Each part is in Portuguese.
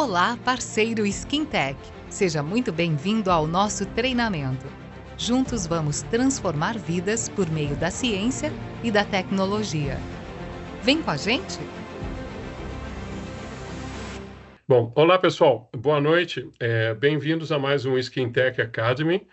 Olá, parceiro SkinTech! Seja muito bem-vindo ao nosso treinamento. Juntos vamos transformar vidas por meio da ciência e da tecnologia. Vem com a gente? Bom, olá pessoal, boa noite. Bem-vindos a mais um SkinTech Academy.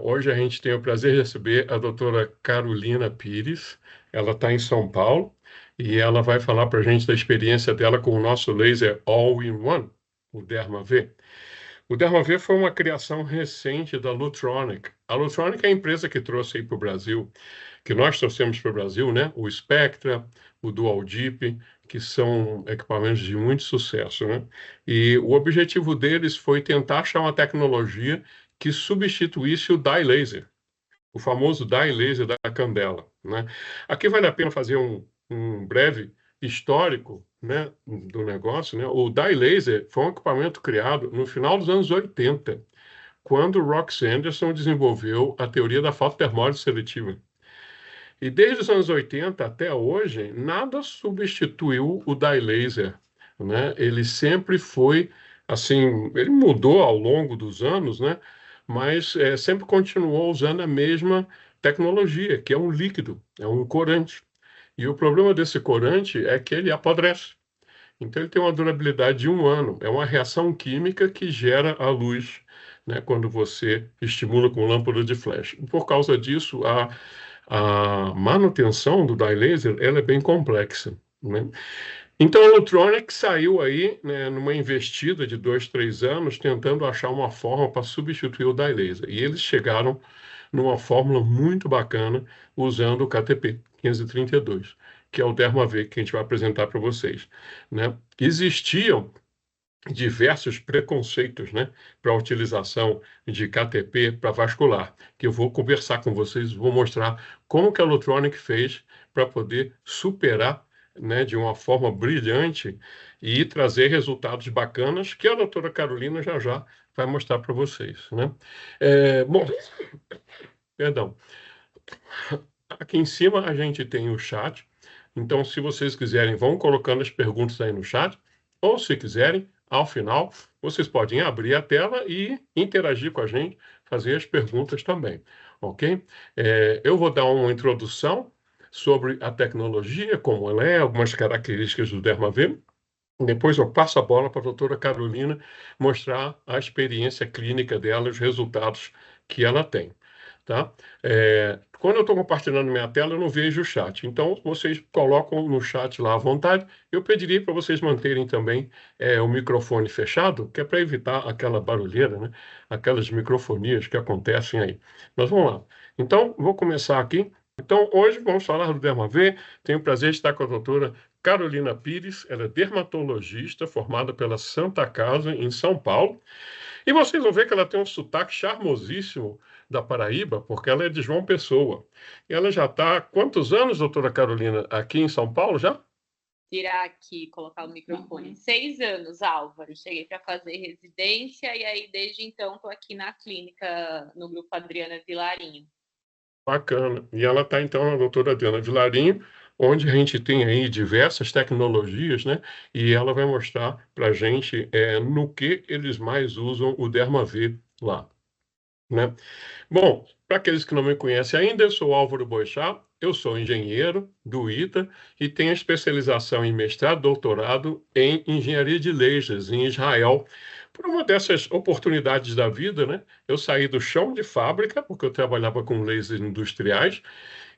Hoje a gente tem o prazer de receber a doutora Carolina Pires. Ela está em São Paulo e ela vai falar para a gente da experiência dela com o nosso laser All-in-One, o DermaV. O DermaV foi uma criação recente da Lutronic. A Lutronic é a empresa que trouxe aí para o Brasil, que nós trouxemos para o Brasil, né? O Spectra, o Dual Deep, que são equipamentos de muito sucesso, né? E o objetivo deles foi tentar achar uma tecnologia que substituísse o dye laser, o famoso dye laser da Candela, né? Aqui vale a pena fazer um breve histórico, né, do negócio, né? O dye laser foi um equipamento criado no final dos anos 80, quando o Rox Anderson desenvolveu a teoria da fototermólise seletiva. E desde os anos 80 até hoje, nada substituiu o dye laser, né? Ele sempre foi, assim, ele mudou ao longo dos anos, né? Mas sempre continuou usando a mesma tecnologia, que é um líquido, é um corante. E o problema desse corante é que ele apodrece. Então ele tem uma durabilidade de 1 ano. É uma reação química que gera a luz, né, quando você estimula com lâmpada de flash. Por causa disso, a manutenção do dye laser ela é bem complexa, né? Então a Lutronic saiu aí, né, numa investida de 2, 3 anos, tentando achar uma forma para substituir o dye laser. E eles chegaram numa fórmula muito bacana usando o KTP 532, que é o DermaV que a gente vai apresentar para vocês, né? Existiam diversos preconceitos, né, para a utilização de KTP para vascular, que eu vou conversar com vocês, vou mostrar como que a Lutronic fez para poder superar, né, de uma forma brilhante e trazer resultados bacanas que a doutora Carolina já já vai mostrar para vocês, né? Bom, perdão. Aqui em cima a gente tem o chat, então se vocês quiserem, vão colocando as perguntas aí no chat, ou se quiserem, ao final, vocês podem abrir a tela e interagir com a gente, fazer as perguntas também, ok? Eu vou dar uma introdução sobre a tecnologia, como ela é, algumas características do DermaV. Depois eu passo a bola para a doutora Carolina mostrar a experiência clínica dela, os resultados que ela tem, tá? Quando eu estou compartilhando minha tela, eu não vejo o chat. Então, vocês colocam no chat lá à vontade. Eu pediria para vocês manterem também o microfone fechado, que é para evitar aquela barulheira, né? Aquelas microfonias que acontecem aí. Mas vamos lá. Então, vou começar aqui. Então, hoje vamos falar do DermaV. Tenho o prazer de estar com a doutora Carolina Pires. Ela é dermatologista formada pela Santa Casa, em São Paulo. E vocês vão ver que ela tem um sotaque charmosíssimo da Paraíba, porque ela é de João Pessoa. E ela já está há quantos anos, doutora Carolina, aqui em São Paulo já? Tirar aqui, colocar o microfone. 6 anos, Álvaro. Cheguei para fazer residência e aí, desde então, estou aqui na clínica, no grupo Adriana Vilarinho. Bacana. E ela está, então, a doutora Adriana Vilarinho, onde a gente tem aí diversas tecnologias, né? E ela vai mostrar para a gente no que eles mais usam o DermaV lá, né? Bom, para aqueles que não me conhecem ainda, eu sou Álvaro Boixá, eu sou engenheiro do ITA e tenho especialização em mestrado e doutorado em engenharia de lasers em Israel. Por uma dessas oportunidades da vida, né, eu saí do chão de fábrica, porque eu trabalhava com lasers industriais,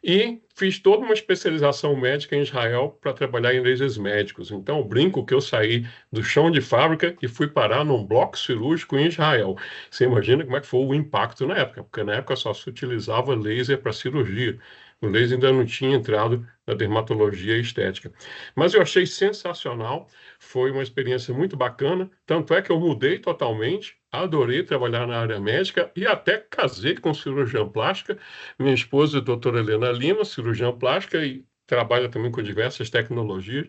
e fiz toda uma especialização médica em Israel para trabalhar em lasers médicos. Então, eu brinco que eu saí do chão de fábrica e fui parar num bloco cirúrgico em Israel. Você imagina como é que foi o impacto na época, porque na época só se utilizava laser para cirurgia. O laser ainda não tinha entrado na dermatologia e estética. Mas eu achei sensacional, foi uma experiência muito bacana, tanto é que eu mudei totalmente, adorei trabalhar na área médica e até casei com cirurgiã plástica. Minha esposa é a doutora Helena Lima, cirurgiã plástica e trabalha também com diversas tecnologias.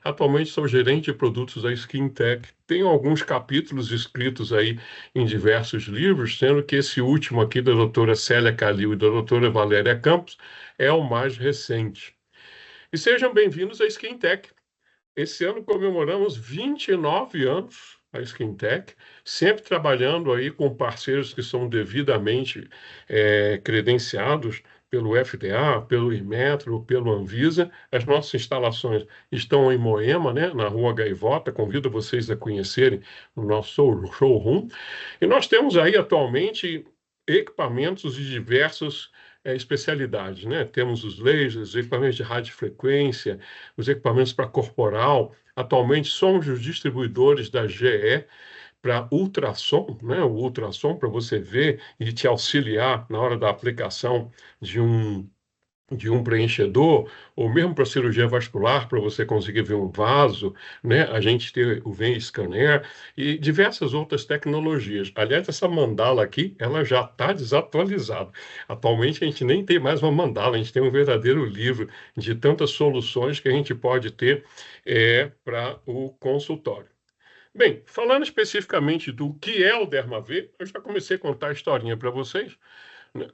Atualmente sou gerente de produtos da SkinTech. Tenho alguns capítulos escritos aí em diversos livros, sendo que esse último aqui da doutora Célia Calil e da doutora Valéria Campos é o mais recente. E sejam bem-vindos à SkinTech. esse ano comemoramos 29 anos a SkinTech, sempre trabalhando aí com parceiros que são devidamente credenciados pelo FDA, pelo Inmetro, pelo Anvisa. As nossas instalações estão em Moema, né, na Rua Gaivota. Convido vocês a conhecerem o nosso showroom. E nós temos aí atualmente equipamentos de diversas especialidades, né? Temos os lasers, os equipamentos de radiofrequência, os equipamentos para corporal. Atualmente somos os distribuidores da GE para ultrassom, né? O ultrassom para você ver e te auxiliar na hora da aplicação de um preenchedor, ou mesmo para cirurgia vascular, para você conseguir ver um vaso, né? A gente tem o Vein Scanner e diversas outras tecnologias. Aliás, essa mandala aqui, ela já está desatualizada. Atualmente, a gente nem tem mais uma mandala, a gente tem um verdadeiro livro de tantas soluções que a gente pode ter para o consultório. Bem, falando especificamente do que é o Dermav, eu já comecei a contar a historinha para vocês, né?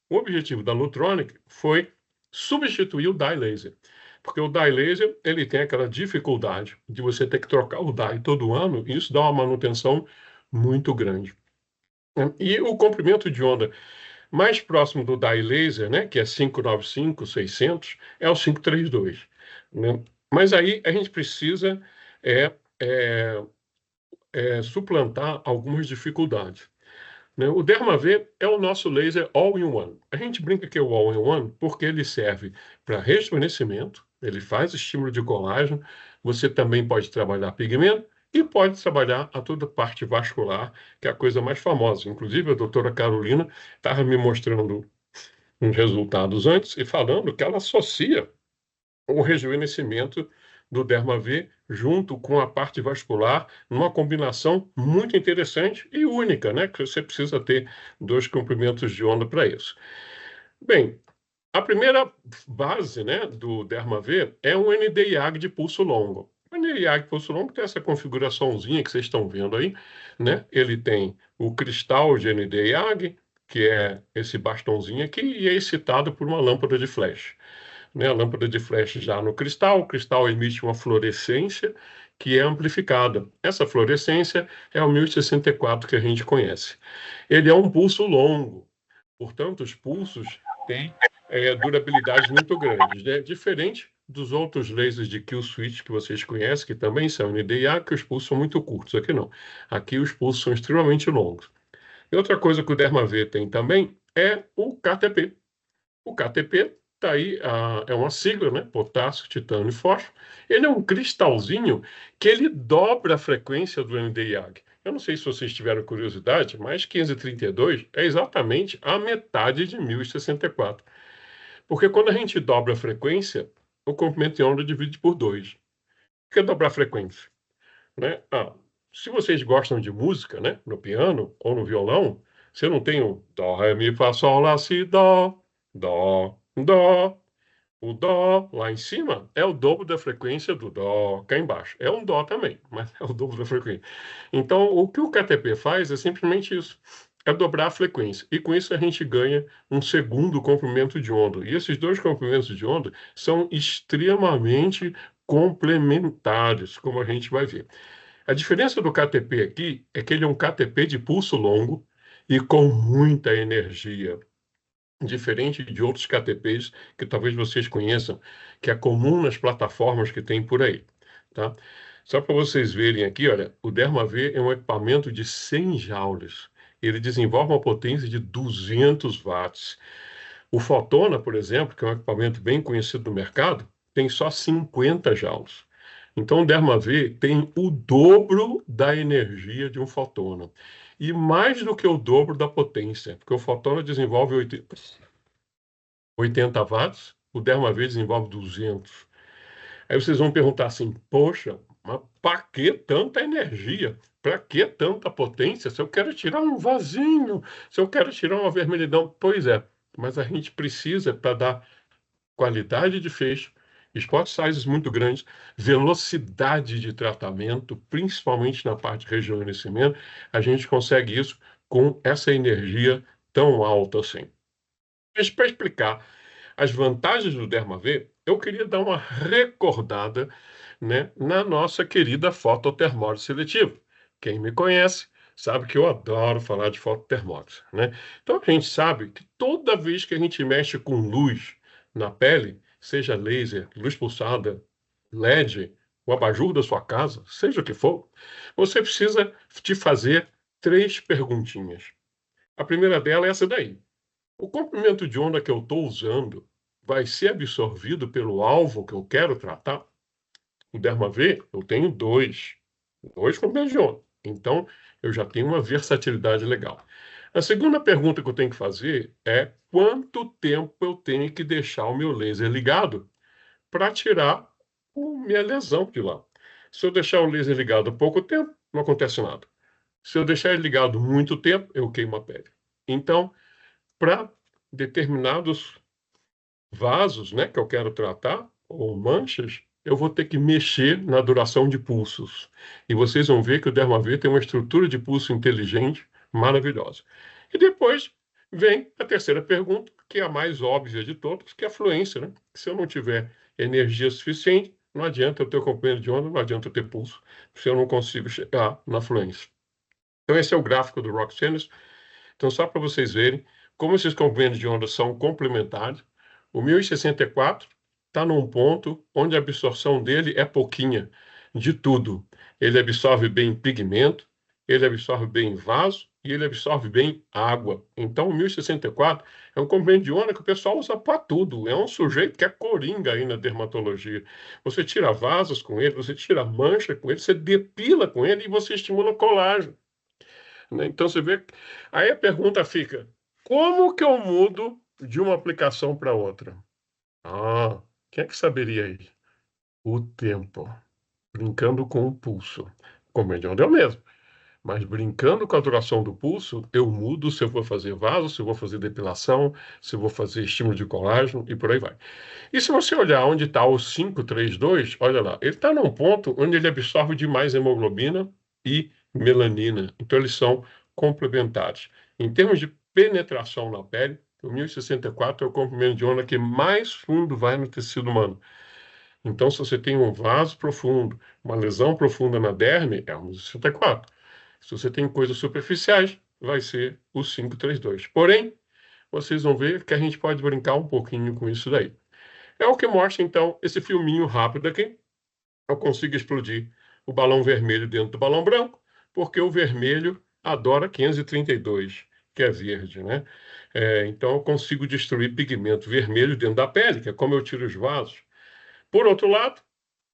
O objetivo da Lutronic foi substituir o dye laser, porque o dye laser ele tem aquela dificuldade de você ter que trocar o dye todo ano, e isso dá uma manutenção muito grande. E o comprimento de onda mais próximo do dye laser, né, que é 595, 600, é o 532, né? Mas aí a gente precisa é, é, suplantar algumas dificuldades, né? O Dermav é o nosso laser all-in-one. A gente brinca que é o all-in-one porque ele serve para rejuvenescimento, ele faz estímulo de colágeno, você também pode trabalhar pigmento e pode trabalhar a toda a parte vascular, que é a coisa mais famosa. Inclusive, a doutora Carolina estava me mostrando uns resultados antes e falando que ela associa o rejuvenescimento do Dermav junto com a parte vascular, numa combinação muito interessante e única, né? Que você precisa ter 2 comprimentos de onda para isso. Bem, a primeira base, né, do Dermav é um Nd:YAG de pulso longo. O Nd:YAG de pulso longo tem essa configuraçãozinha que vocês estão vendo aí, né? Ele tem o cristal de Nd:YAG, que é esse bastãozinho aqui, e é excitado por uma lâmpada de flash, né? A lâmpada de flash já no cristal, o cristal emite uma fluorescência que é amplificada. Essa fluorescência é o 1064 que a gente conhece. Ele é um pulso longo, portanto, os pulsos têm durabilidade muito grande, né? Diferente dos outros lasers de kill switch que vocês conhecem, que também são Nd:YAG, que os pulsos são muito curtos. Aqui não. Aqui os pulsos são extremamente longos. E outra coisa que o Dermav tem também é o KTP. O KTP está aí, é uma sigla, né? Potássio, titânio e fósforo. Ele é um cristalzinho que ele dobra a frequência do Nd:YAG. Eu não sei se vocês tiveram curiosidade, mas 532 é exatamente a metade de 1064. Porque quando a gente dobra a frequência, o comprimento de onda divide por 2. O que é dobrar a frequência, né? Se vocês gostam de música, né? No piano ou no violão, você não tem o dó, ré, mi, fá, sol, lá, si, dó, dó, dó. O dó lá em cima é o dobro da frequência do dó cá embaixo. É um dó também, mas é o dobro da frequência. Então, o que o KTP faz é simplesmente isso. É dobrar a frequência. E com isso a gente ganha um segundo comprimento de onda. E esses 2 comprimentos de onda são extremamente complementares, como a gente vai ver. A diferença do KTP aqui é que ele é um KTP de pulso longo e com muita energia, diferente de outros KTPs que talvez vocês conheçam, que é comum nas plataformas que tem por aí, tá? Só para vocês verem aqui, olha, o Dermav é um equipamento de 100 joules. Ele desenvolve uma potência de 200 watts. O Fotona, por exemplo, que é um equipamento bem conhecido no mercado, tem só 50 joules. Então, o Dermav tem o dobro da energia de um Fotona. E mais do que o dobro da potência, porque o Fotona desenvolve 80 watts, o Dermav desenvolve 200. Aí vocês vão perguntar assim, poxa, mas para que tanta energia? Para que tanta potência? Se eu quero tirar um vasinho, se eu quero tirar uma vermelhidão. Pois é, mas a gente precisa para dar qualidade de fecho, spot sizes muito grandes, velocidade de tratamento, principalmente na parte de rejuvenescimento, a gente consegue isso com essa energia tão alta assim. Mas para explicar as vantagens do Dermav, eu queria dar uma recordada, né, na nossa querida fototermólise seletiva. Quem me conhece sabe que eu adoro falar de fototermólise, né? Então a gente sabe que toda vez que a gente mexe com luz na pele, seja laser, luz pulsada, LED, o abajur da sua casa, seja o que for, você precisa te fazer três perguntinhas. A primeira dela é essa daí. O comprimento de onda que eu estou usando vai ser absorvido pelo alvo que eu quero tratar? O Derma-V, eu tenho dois comprimentos de onda. Então, eu já tenho uma versatilidade legal. A segunda pergunta que eu tenho que fazer é quanto tempo eu tenho que deixar o meu laser ligado para tirar a minha lesão de lá. Se eu deixar o laser ligado pouco tempo, não acontece nada. Se eu deixar ele ligado muito tempo, eu queimo a pele. Então, para determinados vasos, né, que eu quero tratar, ou manchas, eu vou ter que mexer na duração de pulsos. E vocês vão ver que o Derma-V tem uma estrutura de pulso inteligente maravilhosa. E depois vem a terceira pergunta, que é a mais óbvia de todas, que é a fluência, né? Se eu não tiver energia suficiente, não adianta eu ter o comprimento de onda, não adianta eu ter pulso, se eu não consigo chegar na fluência. Então esse é o gráfico do Rock Tennis. Então, só para vocês verem como esses comprimentos de onda são complementares, o 1064 está num ponto onde a absorção dele é pouquinha de tudo. Ele absorve bem pigmento, ele absorve bem vaso e ele absorve bem água. Então, o 1064 é um comprimento de onda que o pessoal usa para tudo. É um sujeito que é coringa aí na dermatologia. Você tira vasos com ele, você tira mancha com ele, você depila com ele e você estimula colágeno, né? Então você vê. Aí a pergunta fica: como que eu mudo de uma aplicação para outra? Ah, quem é que saberia aí? O tempo. Brincando com o pulso. Com o mediano é o mesmo. Mas brincando com a duração do pulso, eu mudo se eu vou fazer vaso, se eu vou fazer depilação, se eu vou fazer estímulo de colágeno e por aí vai. E se você olhar onde está o 532, olha lá, ele está num ponto onde ele absorve demais hemoglobina e melanina. Então eles são complementares. Em termos de penetração na pele, o 1064 é o comprimento de onda que mais fundo vai no tecido humano. Então, se você tem um vaso profundo, uma lesão profunda na derme, é o 1064. Se você tem coisas superficiais, vai ser o 532. Porém, vocês vão ver que a gente pode brincar um pouquinho com isso daí. É o que mostra, então, esse filminho rápido aqui. Eu consigo explodir o balão vermelho dentro do balão branco, porque o vermelho adora 532, que é verde, né? Então, eu consigo destruir pigmento vermelho dentro da pele, que é como eu tiro os vasos. Por outro lado,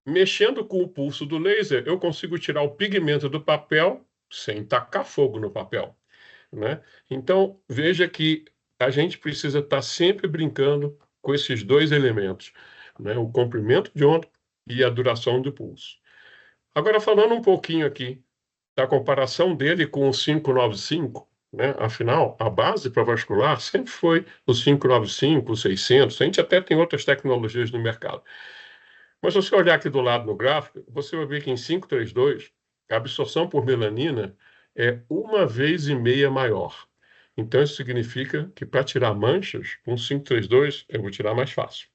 mexendo com o pulso do laser, eu consigo tirar o pigmento do papel sem tacar fogo no papel, né? Então, veja que a gente precisa estar sempre brincando com esses dois elementos, né? O comprimento de onda e a duração do pulso. Agora, falando um pouquinho aqui da comparação dele com o 595, né? Afinal, a base para vascular sempre foi o 595, o 600, a gente até tem outras tecnologias no mercado. Mas se você olhar aqui do lado no gráfico, você vai ver que em 532, a absorção por melanina é 1,5 vezes maior. Então, isso significa que para tirar manchas, com 532, eu vou tirar mais fácil.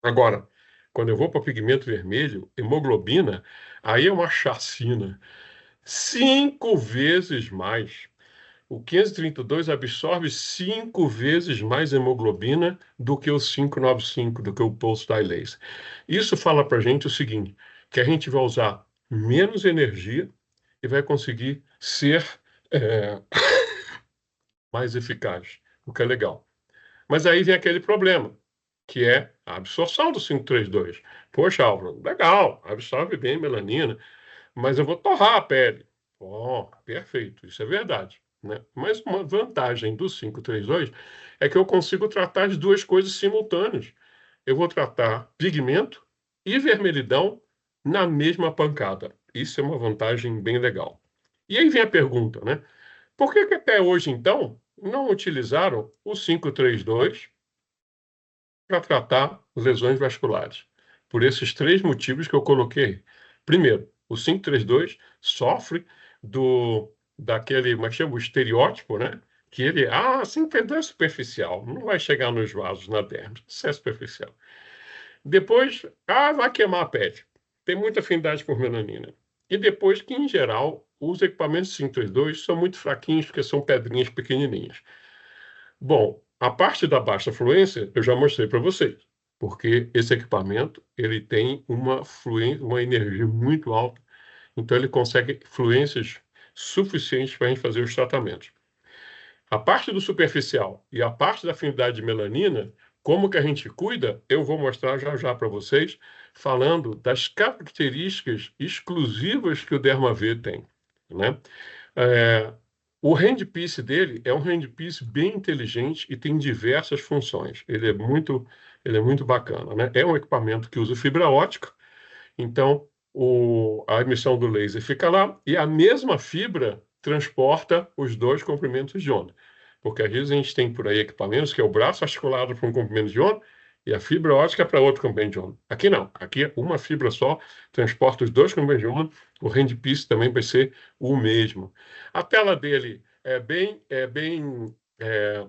Agora, quando eu vou para pigmento vermelho, hemoglobina, aí é uma chacina. 5 vezes mais. O 532 absorve 5 vezes mais hemoglobina do que o 595, do que o pulse dye laser. Isso fala para a gente o seguinte, que a gente vai usar menos energia e vai conseguir ser é, mais eficaz, o que é legal. Mas aí vem aquele problema, que é a absorção do 532. Poxa, Álvaro, legal, absorve bem melanina, mas eu vou torrar a pele. Oh, perfeito, isso é verdade, né? Mas uma vantagem do 532 é que eu consigo tratar as duas coisas simultâneas. Eu vou tratar pigmento e vermelhidão na mesma pancada. Isso é uma vantagem bem legal. E aí vem a pergunta, né? Por que até hoje, então, não utilizaram o 532 para tratar lesões vasculares? Por esses três motivos que eu coloquei. Primeiro, o 532 sofre daquele, mas chama o estereótipo, né? Que ele, 532 é superficial, não vai chegar nos vasos, na derme, isso é superficial. Depois, vai queimar a pele. Tem muita afinidade por melanina. E depois que, em geral, os equipamentos 532 são muito fraquinhos, porque são pedrinhas pequenininhas. Bom, a parte da baixa fluência eu já mostrei para vocês, porque esse equipamento ele tem uma energia muito alta, então ele consegue fluências suficientes para a gente fazer os tratamentos. A parte do superficial e a parte da afinidade de melanina, como que a gente cuida, eu vou mostrar já já para vocês, falando das características exclusivas que o Derma-V tem, né? O handpiece dele é um handpiece bem inteligente e tem diversas funções. Ele é muito bacana, né? É um equipamento que usa fibra ótica, então a emissão do laser fica lá e a mesma fibra transporta os dois comprimentos de onda. Porque às vezes a gente tem por aí equipamentos que é o braço articulado para um comprimento de onda e a fibra ótica para outro comprimento de onda. Aqui não, aqui uma fibra só transporta os dois comprimentos de onda, o handpiece também vai ser o mesmo. A tela dele é bem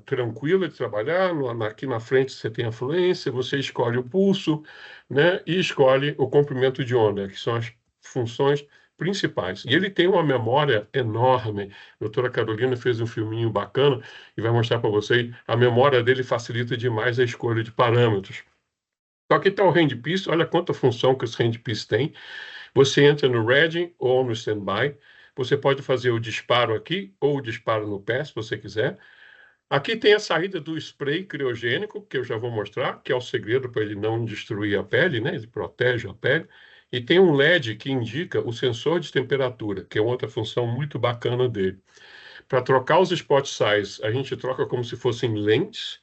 tranquila de trabalhar, aqui na frente você tem a fluência, você escolhe o pulso, né, e escolhe o comprimento de onda, que são as funções principais. E ele tem uma memória enorme. A doutora Carolina fez um filminho bacana e vai mostrar para vocês. A memória dele facilita demais a escolha de parâmetros. Só que está o handpiece, olha quanta função que esse handpiece tem. Você entra no ready ou no standby. Você pode fazer o disparo aqui ou o disparo no pé, se você quiser. Aqui tem a saída do spray criogênico, que eu já vou mostrar, que é o segredo para ele não destruir a pele, né? Ele protege a pele. E tem um LED que indica o sensor de temperatura, que é outra função muito bacana dele. Para trocar os spot size, a gente troca como se fossem lentes.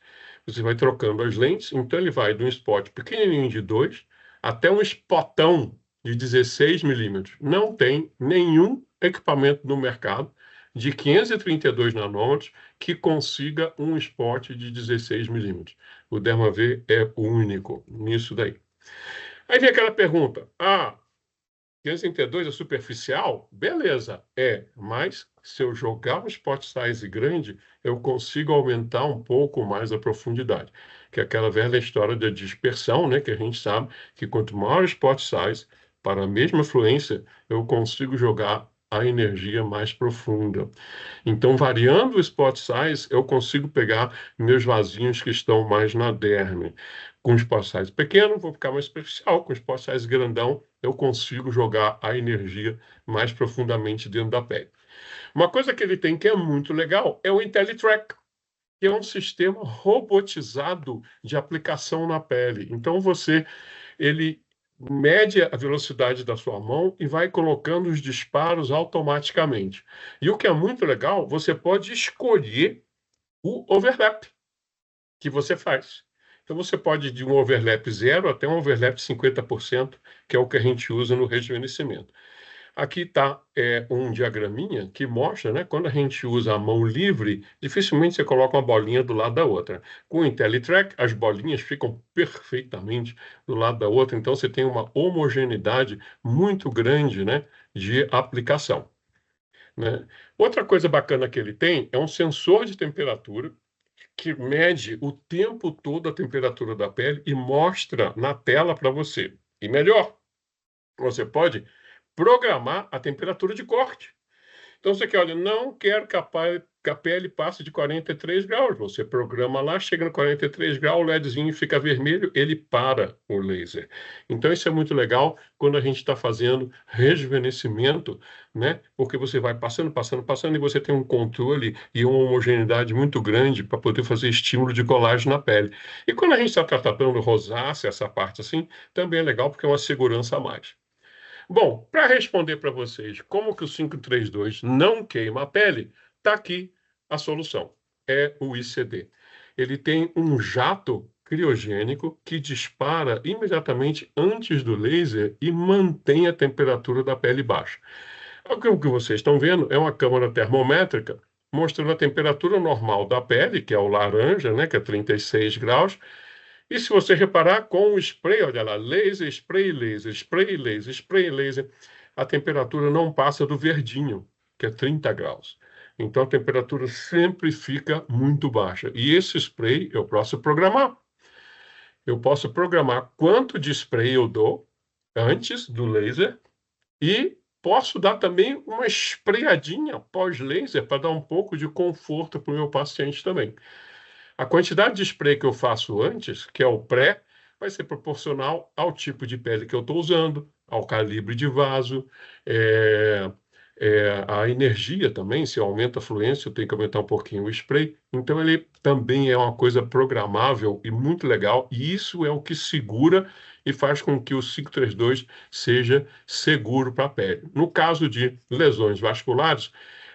Você vai trocando as lentes, então ele vai de um spot pequenininho de 2 até um spotão de 16 milímetros. Não tem nenhum equipamento no mercado de 532 nanômetros que consiga um spot de 16 milímetros. O Derma-V é o único nisso daí. Aí vem aquela pergunta, 532 é superficial? Beleza, mas se eu jogar um spot size grande, eu consigo aumentar um pouco mais a profundidade, que é aquela velha história da dispersão, né, que a gente sabe que quanto maior o spot size, para a mesma fluência, eu consigo jogar a energia mais profunda. Então, variando o spot size, eu consigo pegar meus vasinhos que estão mais na derme. Com spot size pequeno, vou ficar mais superficial. Com spot size grandão, eu consigo jogar a energia mais profundamente dentro da pele. Uma coisa que ele tem que é muito legal é o IntelliTrack, que é um sistema robotizado de aplicação na pele. Então, ele mede a velocidade da sua mão e vai colocando os disparos automaticamente. E o que é muito legal, você pode escolher o overlap que você faz. Então, você pode ir de um overlap 0 até um overlap de 50%, que é o que a gente usa no rejuvenescimento. Aqui está um diagraminha que mostra, né, quando a gente usa a mão livre, dificilmente você coloca uma bolinha do lado da outra. Com o IntelliTrack, as bolinhas ficam perfeitamente do lado da outra, então você tem uma homogeneidade muito grande, né, de aplicação, né? Outra coisa bacana que ele tem é um sensor de temperatura que mede o tempo todo a temperatura da pele e mostra na tela para você. E melhor, você pode programar a temperatura de corte. Então, você quer, olha, não quero que a pele passe de 43 graus. Você programa lá, chega no 43 graus, o LEDzinho fica vermelho, ele para o laser. Então, isso é muito legal quando a gente está fazendo rejuvenescimento, né? Porque você vai passando, e você tem um controle e uma homogeneidade muito grande para poder fazer estímulo de colágeno na pele. E quando a gente está tratando rosácea, essa parte assim, também é legal porque é uma segurança a mais. Bom, para responder para vocês como que o 532 não queima a pele, está aqui a solução. É o ICD. Ele tem um jato criogênico que dispara imediatamente antes do laser e mantém a temperatura da pele baixa. O que vocês estão vendo é uma câmara termométrica mostrando a temperatura normal da pele, que é o laranja, né, que é 36 graus, e se você reparar com o spray, olha lá, laser, spray, laser, spray, laser, spray, laser, a temperatura não passa do verdinho, que é 30 graus. Então a temperatura sempre fica muito baixa. E esse spray eu posso programar. Eu posso programar quanto de spray eu dou antes do laser e posso dar também uma espraiadinha pós-laser para dar um pouco de conforto para o meu paciente também. A quantidade de spray que eu faço antes, que é o pré, vai ser proporcional ao tipo de pele que eu estou usando, ao calibre de vaso, a energia também. Se eu aumento a fluência, eu tenho que aumentar um pouquinho o spray. Então, ele também é uma coisa programável e muito legal, e isso é o que segura e faz com que o 532 seja seguro para a pele. No caso de lesões vasculares,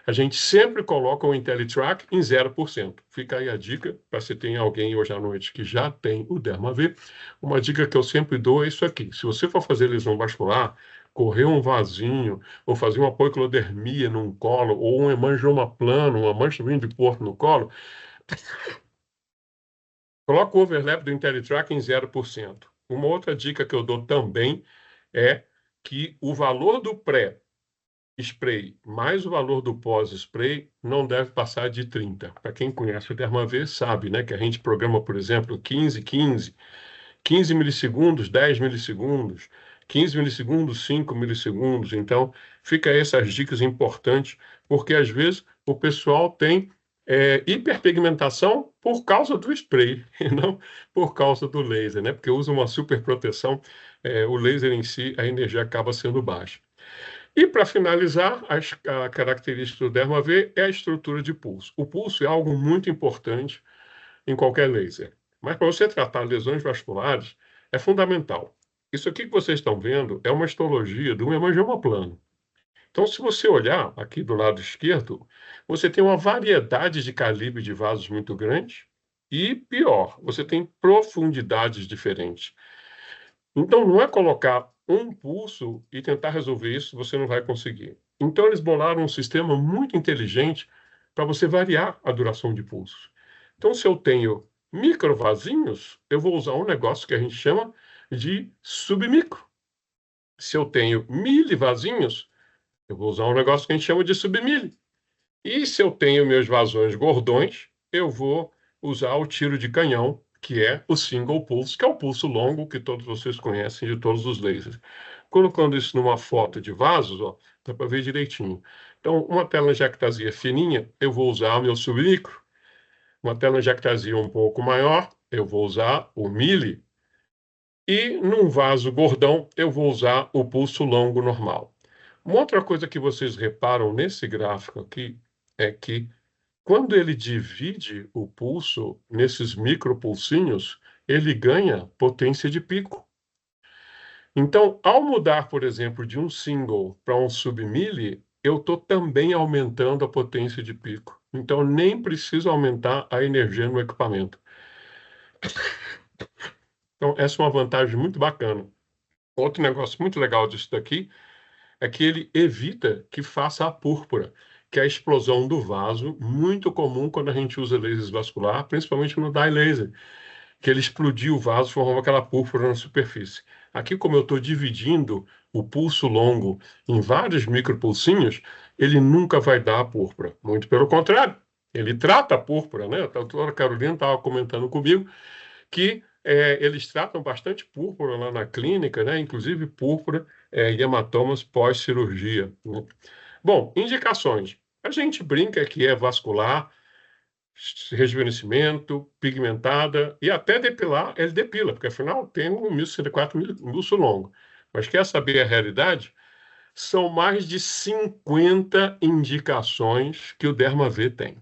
a gente sempre coloca o IntelliTrack em 0%. Fica aí a dica, para se tem alguém hoje à noite que já tem o DermaV. Uma dica que eu sempre dou é isso aqui. Se você for fazer lesão vascular, correr um vasinho, ou fazer uma poiquilodermia num colo, ou um hemangioma plano, uma mancha de porto no colo, coloca o overlap do IntelliTrack em 0%. Uma outra dica que eu dou também é que o valor do pré-spray mais o valor do pós-spray não deve passar de 30. Para quem conhece o DermaV sabe, né, que a gente programa, por exemplo, 15 milissegundos, 10 milissegundos, 15 milissegundos, 5 milissegundos. Então, fica aí essas dicas importantes, porque às vezes o pessoal tem hiperpigmentação por causa do spray, e não por causa do laser, né? Porque usa uma super proteção, o laser em si, a energia acaba sendo baixa. E para finalizar, a característica do DermaV é a estrutura de pulso. O pulso é algo muito importante em qualquer laser. Mas para você tratar lesões vasculares, é fundamental. Isso aqui que vocês estão vendo é uma histologia de um hemangioma plano. Então, se você olhar aqui do lado esquerdo, você tem uma variedade de calibre de vasos muito grande e, pior, você tem profundidades diferentes. Então, não é colocar um pulso e tentar resolver isso, você não vai conseguir. Então, eles bolaram um sistema muito inteligente para você variar a duração de pulso. Então, se eu tenho microvasinhos, eu vou usar um negócio que a gente chama de submicro. Se eu tenho milivasinhos, eu vou usar um negócio que a gente chama de submili. E se eu tenho meus vasões gordões, eu vou usar o tiro de canhão, que é o single pulse, que é o pulso longo que todos vocês conhecem de todos os lasers. Colocando isso numa foto de vasos, ó, dá para ver direitinho. Então, uma telangiectasia fininha, eu vou usar o meu submicro. Uma telangiectasia um pouco maior, eu vou usar o mili. E num vaso gordão, eu vou usar o pulso longo normal. Uma outra coisa que vocês reparam nesse gráfico aqui é que quando ele divide o pulso nesses micropulsinhos, ele ganha potência de pico. Então, ao mudar, por exemplo, de um single para um submili, eu estou também aumentando a potência de pico. Então, nem preciso aumentar a energia no equipamento. Então, essa é uma vantagem muito bacana. Outro negócio muito legal disso daqui é que ele evita que faça a púrpura, que é a explosão do vaso, muito comum quando a gente usa laser vascular, principalmente no dye laser, que ele explodiu o vaso, formava aquela púrpura na superfície. Aqui, como eu estou dividindo o pulso longo em vários micropulsinhos, ele nunca vai dar a púrpura. Muito pelo contrário, ele trata a púrpura, né? A doutora Carolina estava comentando comigo que eles tratam bastante púrpura lá na clínica, né? Inclusive púrpura e hematomas pós-cirurgia, né? Bom, indicações. A gente brinca que é vascular, rejuvenescimento, pigmentada e até depilar, ele depila, porque afinal tem um 1064 músculo longo. Mas quer saber a realidade? São mais de 50 indicações que o DermaV tem.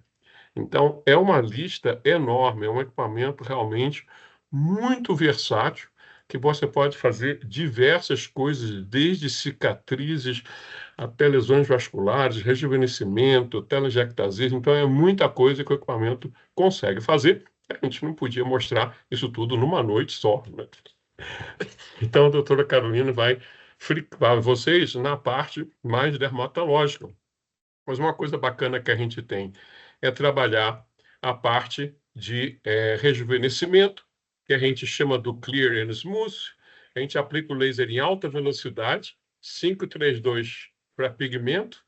Então, é uma lista enorme, é um equipamento realmente muito versátil, que você pode fazer diversas coisas, desde cicatrizes até lesões vasculares, rejuvenescimento, telangiectasia. Então, é muita coisa que o equipamento consegue fazer. A gente não podia mostrar isso tudo numa noite só, né? Então, a doutora Carolina vai fricar vocês na parte mais dermatológica. Mas uma coisa bacana que a gente tem é trabalhar a parte de rejuvenescimento, que a gente chama do Clear and Smooth. A gente aplica o laser em alta velocidade, 532 para pigmento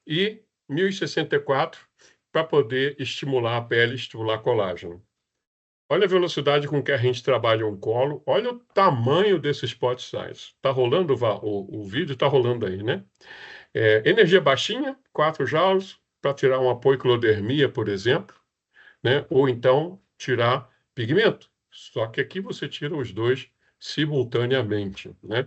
e 1064 para poder estimular a pele, estimular colágeno. Olha a velocidade com que a gente trabalha um colo. Olha o tamanho desse spot size. Está rolando o vídeo, está rolando aí, né? Energia baixinha, 4 joules, para tirar uma poiquilodermia, por exemplo, né? Ou então tirar pigmento. Só que aqui você tira os dois simultaneamente, né?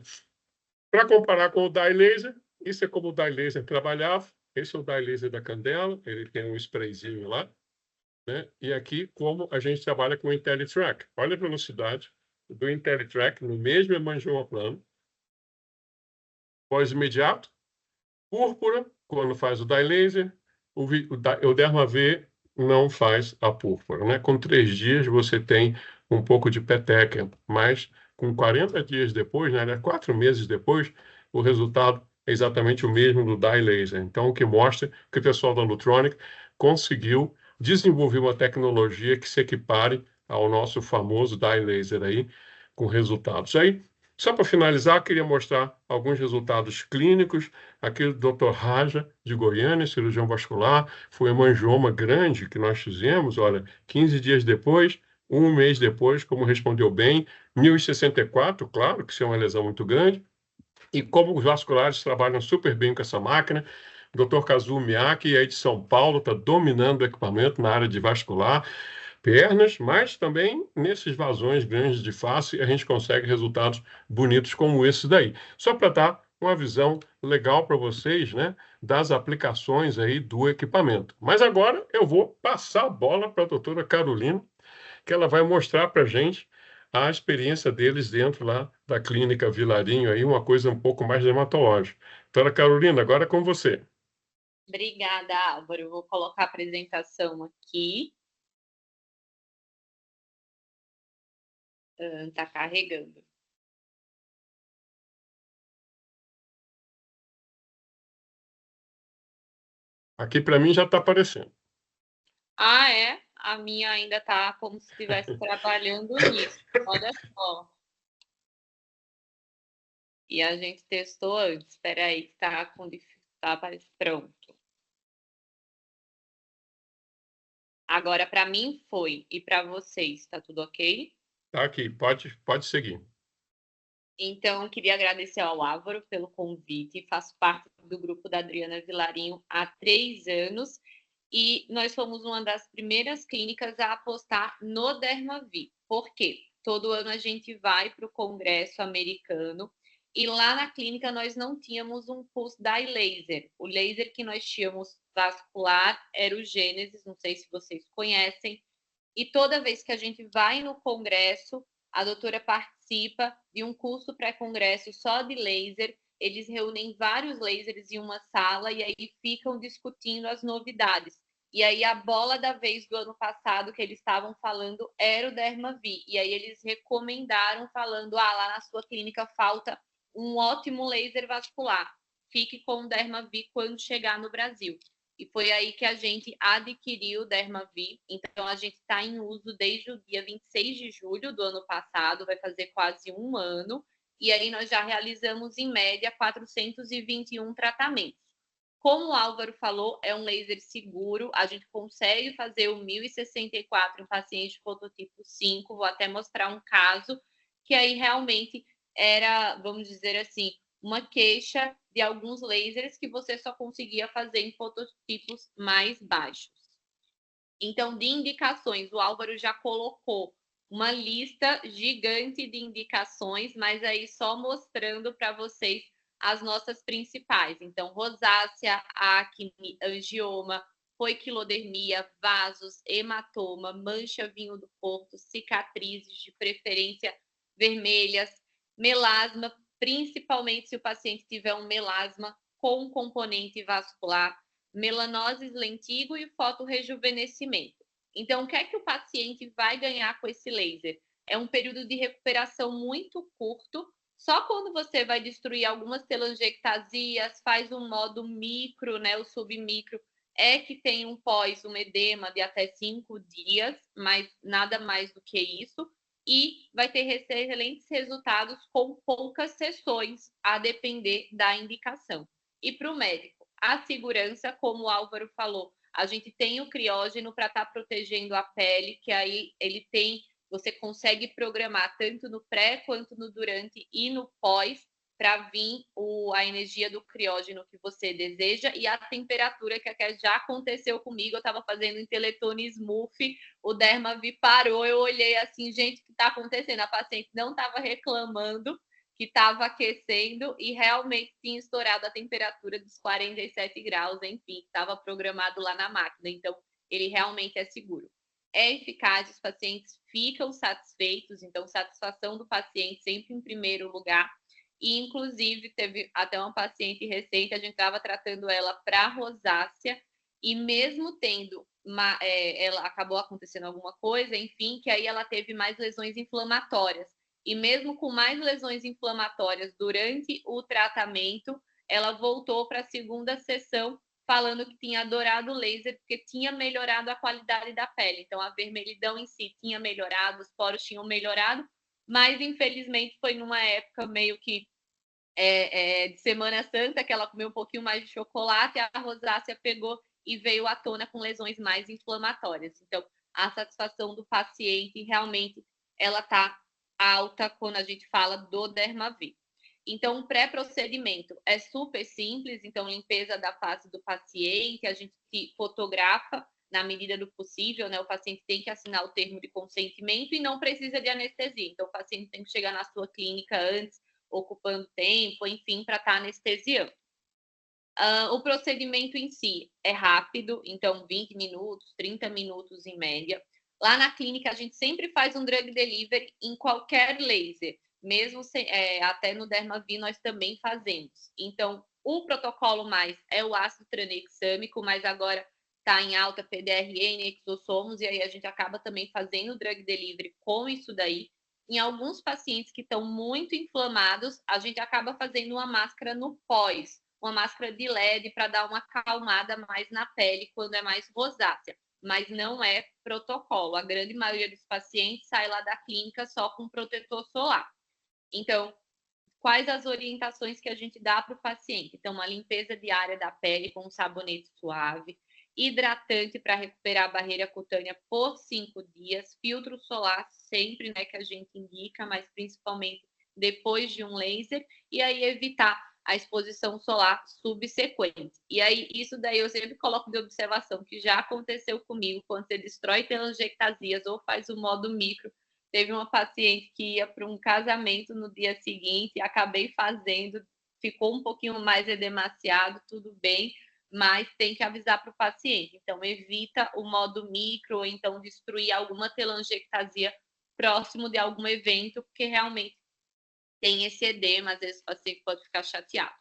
Para comparar com o dye laser, isso é como o dye laser trabalhava. Esse é o dye laser da Candela, ele tem um sprayzinho lá, né? E aqui, como a gente trabalha com o IntelliTrack. Olha a velocidade do IntelliTrack no mesmo hemangioma plano. Pós-imediato, púrpura, quando faz o dye laser, o Derma V não faz a púrpura, né? Com 3 dias você tem um pouco de peteca, mas com 40 dias depois, né, 4 meses depois, o resultado é exatamente o mesmo do dye laser. Então, o que mostra que o pessoal da Lutronic conseguiu desenvolver uma tecnologia que se equipare ao nosso famoso dye laser aí, com resultados. Aí, só para finalizar, queria mostrar alguns resultados clínicos. Aqui o Dr. Raja, de Goiânia, cirurgião vascular, foi um hemangioma grande que nós fizemos, olha, 15 dias depois, um mês depois, como respondeu bem, 1064, claro que isso é uma lesão muito grande, e como os vasculares trabalham super bem com essa máquina. Dr. Kazuo Miyake, aí de São Paulo, está dominando o equipamento na área de vascular, pernas, mas também nesses vazões grandes de face a gente consegue resultados bonitos como esse daí. Só para dar uma visão legal para vocês, né, das aplicações aí do equipamento. Mas agora eu vou passar a bola para a doutora Carolina, que ela vai mostrar para a gente a experiência deles dentro lá da clínica Vilarinho, aí uma coisa um pouco mais dermatológica. Doutora Carolina, agora é com você. Obrigada, Álvaro. Eu vou colocar a apresentação aqui. Está carregando. Aqui para mim já está aparecendo. Ah, é? A minha ainda está como se estivesse trabalhando nisso. Olha só. E a gente testou antes. Espera aí, que está pronto. Agora, para mim foi. E para vocês, está tudo ok? Tá aqui, pode seguir. Então, eu queria agradecer ao Álvaro pelo convite. Faço parte do grupo da Adriana Vilarinho há 3 anos e nós fomos uma das primeiras clínicas a apostar no Dermavi. Por quê? Todo ano a gente vai para o Congresso americano e lá na clínica nós não tínhamos um pulse dye laser. O laser que nós tínhamos vascular era o Gênesis, não sei se vocês conhecem. E toda vez que a gente vai no congresso, a doutora participa de um curso pré-congresso só de laser. Eles reúnem vários lasers em uma sala e aí ficam discutindo as novidades. E aí a bola da vez do ano passado que eles estavam falando era o Dermavi. E aí eles recomendaram falando, lá na sua clínica falta um ótimo laser vascular. Fique com o Dermavi quando chegar no Brasil. E foi aí que a gente adquiriu o Dermavi. Então, a gente está em uso desde o dia 26 de julho do ano passado, vai fazer quase um ano. E aí nós já realizamos, em média, 421 tratamentos. Como o Álvaro falou, é um laser seguro, a gente consegue fazer o 1064 em paciente de fototipo 5. Vou até mostrar um caso que aí realmente era, vamos dizer assim, uma queixa de alguns lasers que você só conseguia fazer em fototipos mais baixos. Então, de indicações, o Álvaro já colocou uma lista gigante de indicações, mas aí só mostrando para vocês as nossas principais. Então, rosácea, acne, angioma, poiquilodermia, vasos, hematoma, mancha vinho do porto, cicatrizes de preferência vermelhas, melasma, principalmente se o paciente tiver um melasma com componente vascular, melanoses lentígua e fotorrejuvenescimento. Então, o que é que o paciente vai ganhar com esse laser? É um período de recuperação muito curto. Só quando você vai destruir algumas telangiectasias, faz um modo micro, né, o submicro, é que tem um pós, um edema de até 5 dias, mas nada mais do que isso. E vai ter excelentes resultados com poucas sessões, a depender da indicação. E para o médico, a segurança, como o Álvaro falou, a gente tem o criógeno para estar protegendo a pele, que aí ele tem você consegue programar tanto no pré, quanto no durante e no pós, para vir a energia do criógeno que você deseja e a temperatura que já aconteceu comigo. Eu estava fazendo um Teletone Smooth, o Dermavi parou, eu olhei assim, gente, o que está acontecendo? A paciente não estava reclamando que estava aquecendo e realmente tinha estourado a temperatura dos 47 graus, enfim, estava programado lá na máquina. Então, ele realmente é seguro. É eficaz, os pacientes ficam satisfeitos, então, satisfação do paciente sempre em primeiro lugar. E, inclusive, teve até uma paciente recente, a gente estava tratando ela para rosácea, e mesmo tendo, ela acabou acontecendo alguma coisa, enfim, que aí ela teve mais lesões inflamatórias. E mesmo com mais lesões inflamatórias durante o tratamento, ela voltou para a segunda sessão falando que tinha adorado o laser, porque tinha melhorado a qualidade da pele. Então, a vermelhidão em si tinha melhorado, os poros tinham melhorado, mas infelizmente foi numa época meio que de Semana Santa, que ela comeu um pouquinho mais de chocolate, a rosácea pegou e veio à tona com lesões mais inflamatórias. Então, a satisfação do paciente realmente ela está alta quando a gente fala do Dermavi. Então, o pré-procedimento é super simples, então, limpeza da face do paciente, a gente fotografa na medida do possível, né? O paciente tem que assinar o termo de consentimento e não precisa de anestesia. Então, o paciente tem que chegar na sua clínica antes, ocupando tempo, enfim, para estar anestesiando. O procedimento em si é rápido, então 20 minutos, 30 minutos em média. Lá na clínica, a gente sempre faz um drug delivery em qualquer laser, mesmo até no Dermavi nós também fazemos. Então, o protocolo mais é o ácido tranexâmico, mas agora está em alta PDRN, exossomos, e aí a gente acaba também fazendo o drug delivery com isso daí. Em alguns pacientes que estão muito inflamados, a gente acaba fazendo uma máscara no pós, uma máscara de LED para dar uma acalmada mais na pele quando é mais rosácea, mas não é protocolo. A grande maioria dos pacientes sai lá da clínica só com protetor solar. Então, quais as orientações que a gente dá para o paciente? Então, uma limpeza diária da pele com um sabonete suave, hidratante para recuperar a barreira cutânea por 5 dias, filtro solar sempre, né, que a gente indica, mas principalmente depois de um laser, e aí evitar a exposição solar subsequente. E aí, isso daí eu sempre coloco de observação, que já aconteceu comigo, quando você destrói telangiectasias ou faz o modo micro. Teve uma paciente que ia para um casamento no dia seguinte, acabei fazendo, ficou um pouquinho mais edemaciado, tudo bem, mas tem que avisar para o paciente. Então, evita o modo micro, ou então destruir alguma telangiectasia próximo de algum evento, porque realmente tem esse edema, às vezes o paciente pode ficar chateado.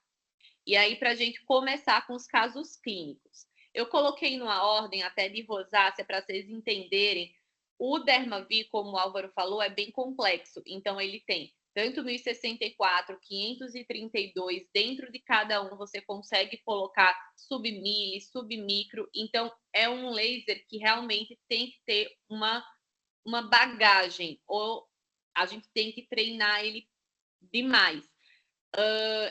E aí, para a gente começar com os casos clínicos. Eu coloquei numa ordem até de rosácea para vocês entenderem. O Dermavi, como o Álvaro falou, é bem complexo. Então, ele tem tanto 1064, 532, dentro de cada um você consegue colocar submili, submicro. Então, é um laser que realmente tem que ter uma bagagem, ou a gente tem que treinar ele demais.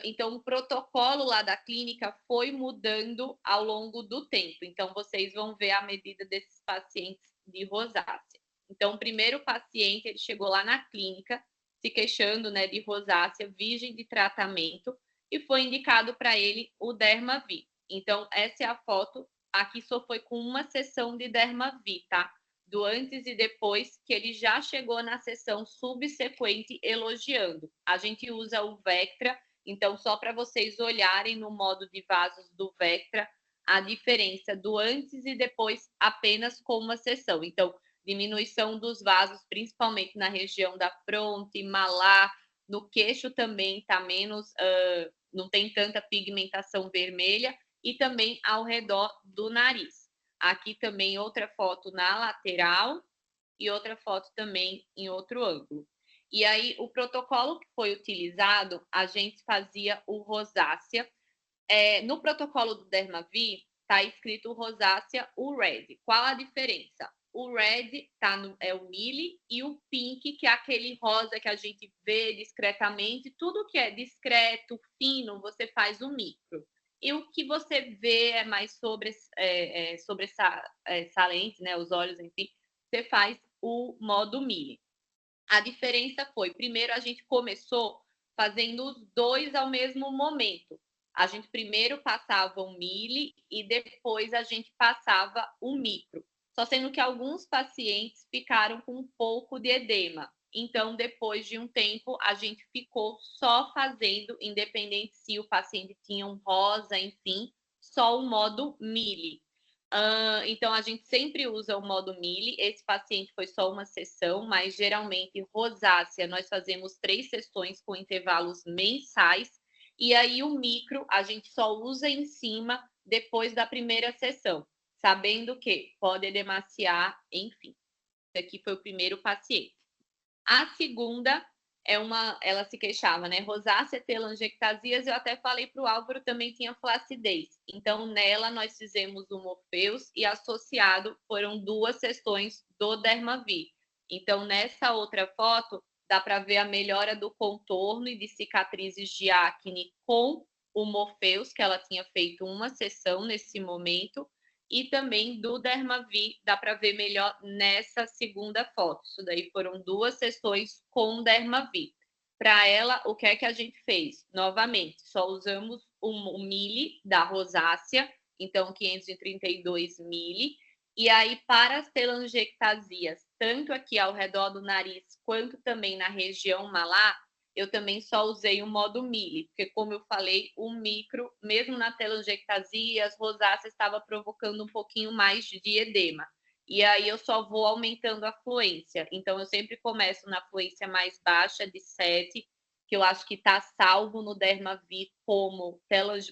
Então, o protocolo lá da clínica foi mudando ao longo do tempo. Então, vocês vão ver a medida desses pacientes de rosácea. Então, o primeiro paciente, ele chegou lá na clínica se queixando, né, de rosácea, virgem de tratamento, e foi indicado para ele o Dermavi. Então, essa é a foto. Aqui só foi com uma sessão de Dermavi, tá? Do antes e depois, que ele já chegou na sessão subsequente elogiando. A gente usa o Vectra, então só para vocês olharem no modo de vasos do Vectra a diferença do antes e depois apenas com uma sessão. Então, diminuição dos vasos, principalmente na região da fronte, malar, no queixo também está menos, não tem tanta pigmentação vermelha, e também ao redor do nariz. Aqui também outra foto na lateral e outra foto também em outro ângulo. E aí, o protocolo que foi utilizado, a gente fazia o rosácea. No protocolo do Dermavi, está escrito rosácea, o red. Qual a diferença? O red é o mili, e o pink, que é aquele rosa que a gente vê discretamente. Tudo que é discreto, fino, você faz o micro. E o que você vê é mais sobressalente, né? Os olhos, enfim, você faz o modo mili. A diferença foi, primeiro a gente começou fazendo os dois ao mesmo momento. A gente primeiro passava o mili e depois a gente passava o micro. Só sendo que alguns pacientes ficaram com um pouco de edema. Então, depois de um tempo, a gente ficou só fazendo, independente se o paciente tinha um rosa, enfim, só o modo mili. Então, a gente sempre usa o modo mili. Esse paciente foi só uma sessão, mas geralmente rosácea nós fazemos 3 sessões com intervalos mensais. E aí o micro a gente só usa em cima depois da primeira sessão, sabendo que pode edemaciar, enfim. Esse aqui foi o primeiro paciente. A segunda ela se queixava, né? Rosácea, telangiectasias, eu até falei para o Álvaro, também tinha flacidez. Então, nela, nós fizemos o Morpheus e associado foram 2 sessões do Dermavir. Então, nessa outra foto, dá para ver a melhora do contorno e de cicatrizes de acne com o Morpheus, que ela tinha feito uma sessão nesse momento, e também do Dermavir, dá para ver melhor nessa segunda foto. Isso daí foram 2 sessões com Dermavir. Para ela, o que é que a gente fez? Novamente, só usamos o mili da rosácea, então 532 mili. E aí, para as telangiectasias, tanto aqui ao redor do nariz, quanto também na região malar, eu também só usei o modo mili, porque como eu falei, o micro, mesmo na telangiectasia, as rosáceas estava provocando um pouquinho mais de edema. E aí eu só vou aumentando a fluência. Então eu sempre começo na fluência mais baixa, de 7, que eu acho que está salvo no Dermavir como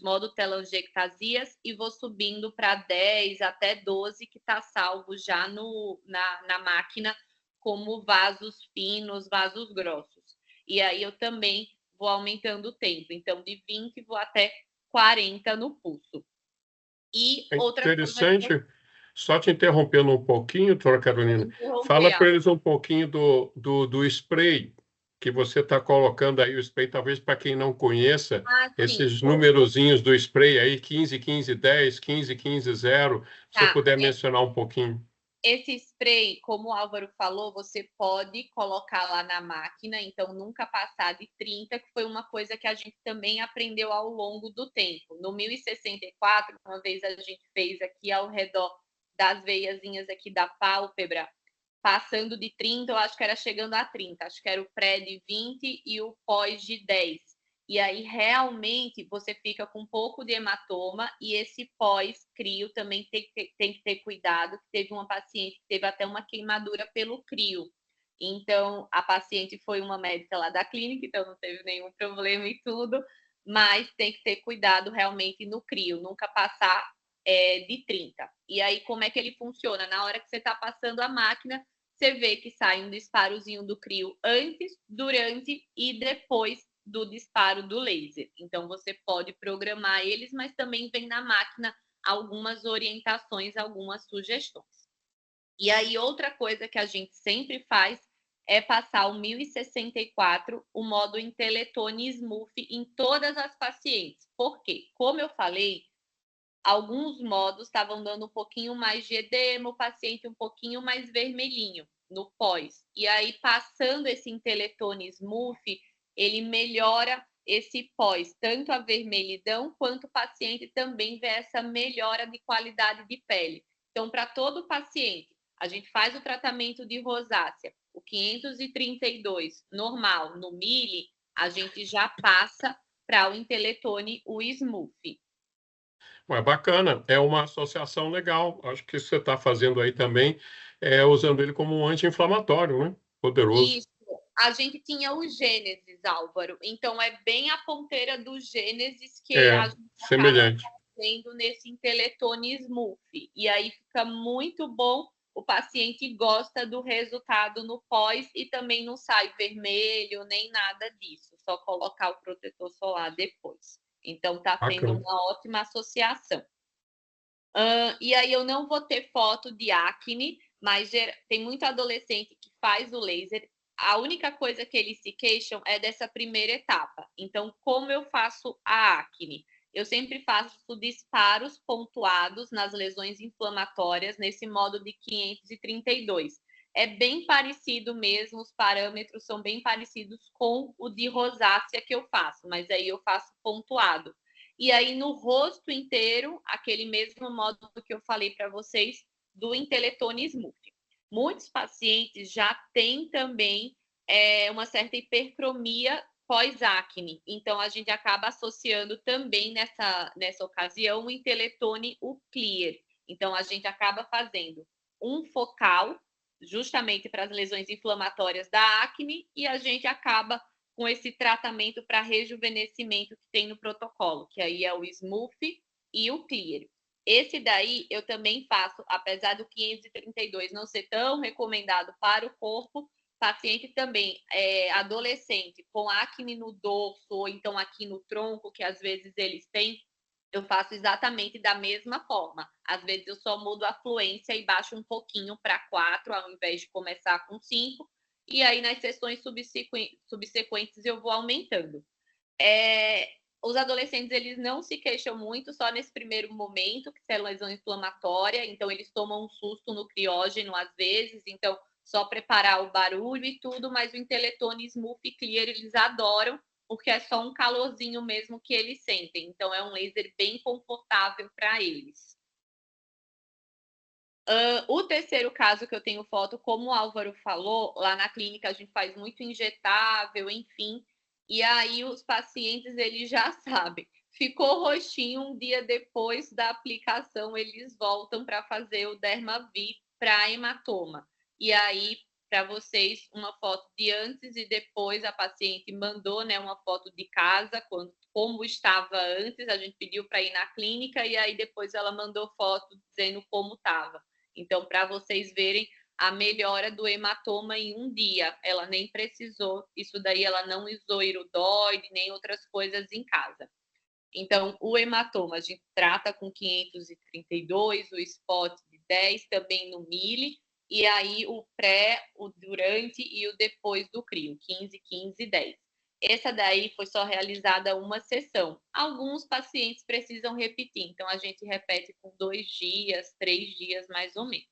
modo telangiectasias, e vou subindo para 10 até 12, que está salvo já na máquina como vasos finos, vasos grossos. E aí eu também vou aumentando o tempo. Então, de 20 vou até 40 no pulso. E outra Interessante, coisa... só te interrompendo um pouquinho, doutora Carolina, fala para eles um pouquinho do spray que você está colocando aí, o spray, talvez para quem não conheça, esses numerozinhos do spray aí, 15, 15, 10, 15, 15, 0, se você puder mencionar um pouquinho. Esse spray, como o Álvaro falou, você pode colocar lá na máquina, então nunca passar de 30, que foi uma coisa que a gente também aprendeu ao longo do tempo. No 1064, uma vez a gente fez aqui ao redor das veiazinhas aqui da pálpebra, passando de 30, eu acho que era chegando a 30, acho que era o pré de 20 e o pós de 10. E aí, realmente, você fica com um pouco de hematoma, e esse pós-crio também tem que ter cuidado, que teve uma paciente que teve até uma queimadura pelo crio. Então, a paciente foi uma médica lá da clínica, então não teve nenhum problema e tudo, mas tem que ter cuidado realmente no crio, nunca passar de 30. E aí, como é que ele funciona? Na hora que você está passando a máquina, você vê que sai um disparozinho do crio antes, durante e depois do disparo do laser. Então, você pode programar eles, mas também vem na máquina algumas orientações, algumas sugestões. E aí, outra coisa que a gente sempre faz é passar o 1064, o modo Inteletone Smooth, em todas as pacientes. Por quê? Como eu falei, alguns modos estavam dando um pouquinho mais de edema, o paciente um pouquinho mais vermelhinho no pós. E aí, passando esse Inteletone Smooth, ele melhora esse pós, tanto a vermelhidão quanto o paciente também vê essa melhora de qualidade de pele. Então, para todo paciente, a gente faz o tratamento de rosácea, o 532 normal no mili, a gente já passa para o Inteletone, o Smooth. Mas bacana, é uma associação legal. Acho que você está fazendo aí também, usando ele como um anti-inflamatório, né? Poderoso. Isso. A gente tinha o Gênesis, Álvaro. Então, é bem a ponteira do Gênesis que a gente semelhante. acaba fazendo nesse Inteletone Smooth. E aí fica muito bom. O paciente gosta do resultado no pós e também não sai vermelho, nem nada disso. Só colocar o protetor solar depois. Então, está tendo uma ótima associação. E aí eu não vou ter foto de acne, mas tem muito adolescente que faz o laser. A única coisa que eles se queixam é dessa primeira etapa. Então, como eu faço a acne? Eu sempre faço disparos pontuados nas lesões inflamatórias nesse modo de 532. é bem parecido mesmo, os parâmetros são bem parecidos com o de rosácea que eu faço, mas aí eu faço pontuado. E aí no rosto inteiro, aquele mesmo modo que eu falei para vocês do Inteletone Smooth. Muitos pacientes já têm também uma certa hipercromia pós-acne, então a gente acaba associando também nessa ocasião o Inteletone, o Clear. Então a gente acaba fazendo um focal justamente para as lesões inflamatórias da acne, e a gente acaba com esse tratamento para rejuvenescimento que tem no protocolo, que aí é o Smooth e o Clear. Esse daí eu também faço, apesar do 532 não ser tão recomendado para o corpo, paciente também adolescente com acne no dorso ou então aqui no tronco, que às vezes eles têm, eu faço exatamente da mesma forma. Às vezes eu só mudo a fluência e baixo um pouquinho para 4, ao invés de começar com 5. E aí, nas sessões subsequentes, eu vou aumentando. Os adolescentes, eles não se queixam muito, só nesse primeiro momento, que é lesão inflamatória. Então, eles tomam um susto no criógeno, às vezes. Então, só preparar o barulho e tudo. Mas o Inteletone Smooth Clear, eles adoram, porque é só um calorzinho mesmo que eles sentem. Então, é um laser bem confortável para eles. O terceiro caso que eu tenho foto, como o Álvaro falou, lá na clínica a gente faz muito injetável, enfim. E aí os pacientes, eles já sabem. Ficou roxinho, um dia depois da aplicação, eles voltam para fazer o Dermavi para hematoma. E aí, para vocês, uma foto de antes e depois, a paciente mandou, né, uma foto de casa, como estava antes, a gente pediu para ir na clínica, e aí depois ela mandou foto dizendo como estava. Então, para vocês verem a melhora do hematoma em um dia, ela nem precisou, isso daí ela não usou iridoide, nem outras coisas em casa. Então, o hematoma a gente trata com 532, o spot de 10, também no mili, e aí o pré, o durante e o depois do crio, 15, 15 e 10. Essa daí foi só realizada uma sessão. Alguns pacientes precisam repetir, então a gente repete com 2 dias, 3 dias mais ou menos.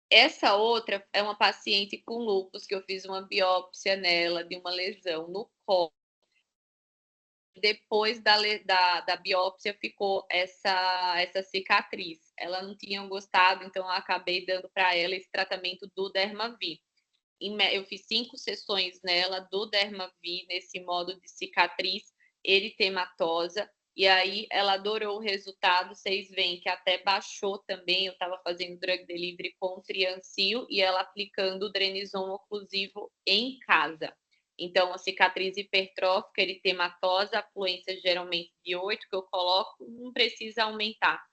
Essa outra é uma paciente com lúpus, que eu fiz uma biópsia nela de uma lesão no colo. Depois da biópsia ficou essa cicatriz. Ela não tinha gostado, então eu acabei dando para ela esse tratamento do Dermavi. Eu fiz 5 sessões nela do Dermavi, nesse modo de cicatriz eritematosa, e aí ela adorou o resultado. Vocês veem que até baixou também. Eu estava fazendo drug delivery com o Triancil e ela aplicando o Drenizon oclusivo em casa. Então, a cicatriz hipertrófica eritematosa, a fluência geralmente de 8, que eu coloco, não precisa aumentar.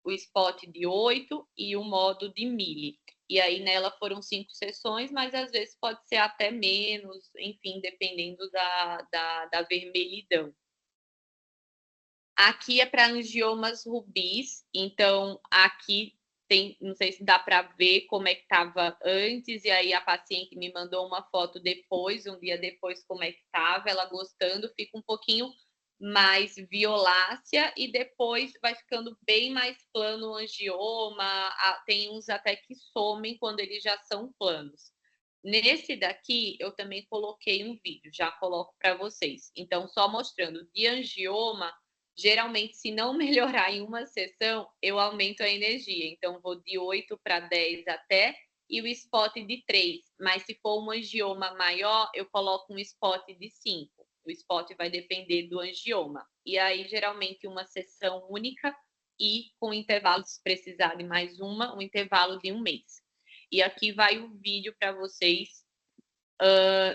O spot de 8 e o modo de mili. E aí nela foram 5 sessões, mas às vezes pode ser até menos, enfim, dependendo da vermelhidão. Aqui é para angiomas rubis, então aqui tem, não sei se dá para ver como é que estava antes, e aí a paciente me mandou uma foto depois, um dia depois, como é que estava, ela gostando, fica um pouquinho mais violácea, e depois vai ficando bem mais plano o angioma, tem uns até que somem quando eles já são planos. Nesse daqui, eu também coloquei um vídeo, já coloco para vocês. Então, só mostrando de angioma, geralmente, se não melhorar em uma sessão, eu aumento a energia. Então, vou de 8 para 10 até, e o spot de 3. Mas se for um angioma maior, eu coloco um spot de 5. O spot vai depender do angioma. E aí, geralmente, uma sessão única e com intervalo, se precisar de mais uma, um intervalo de 1 mês. E aqui vai o vídeo para vocês.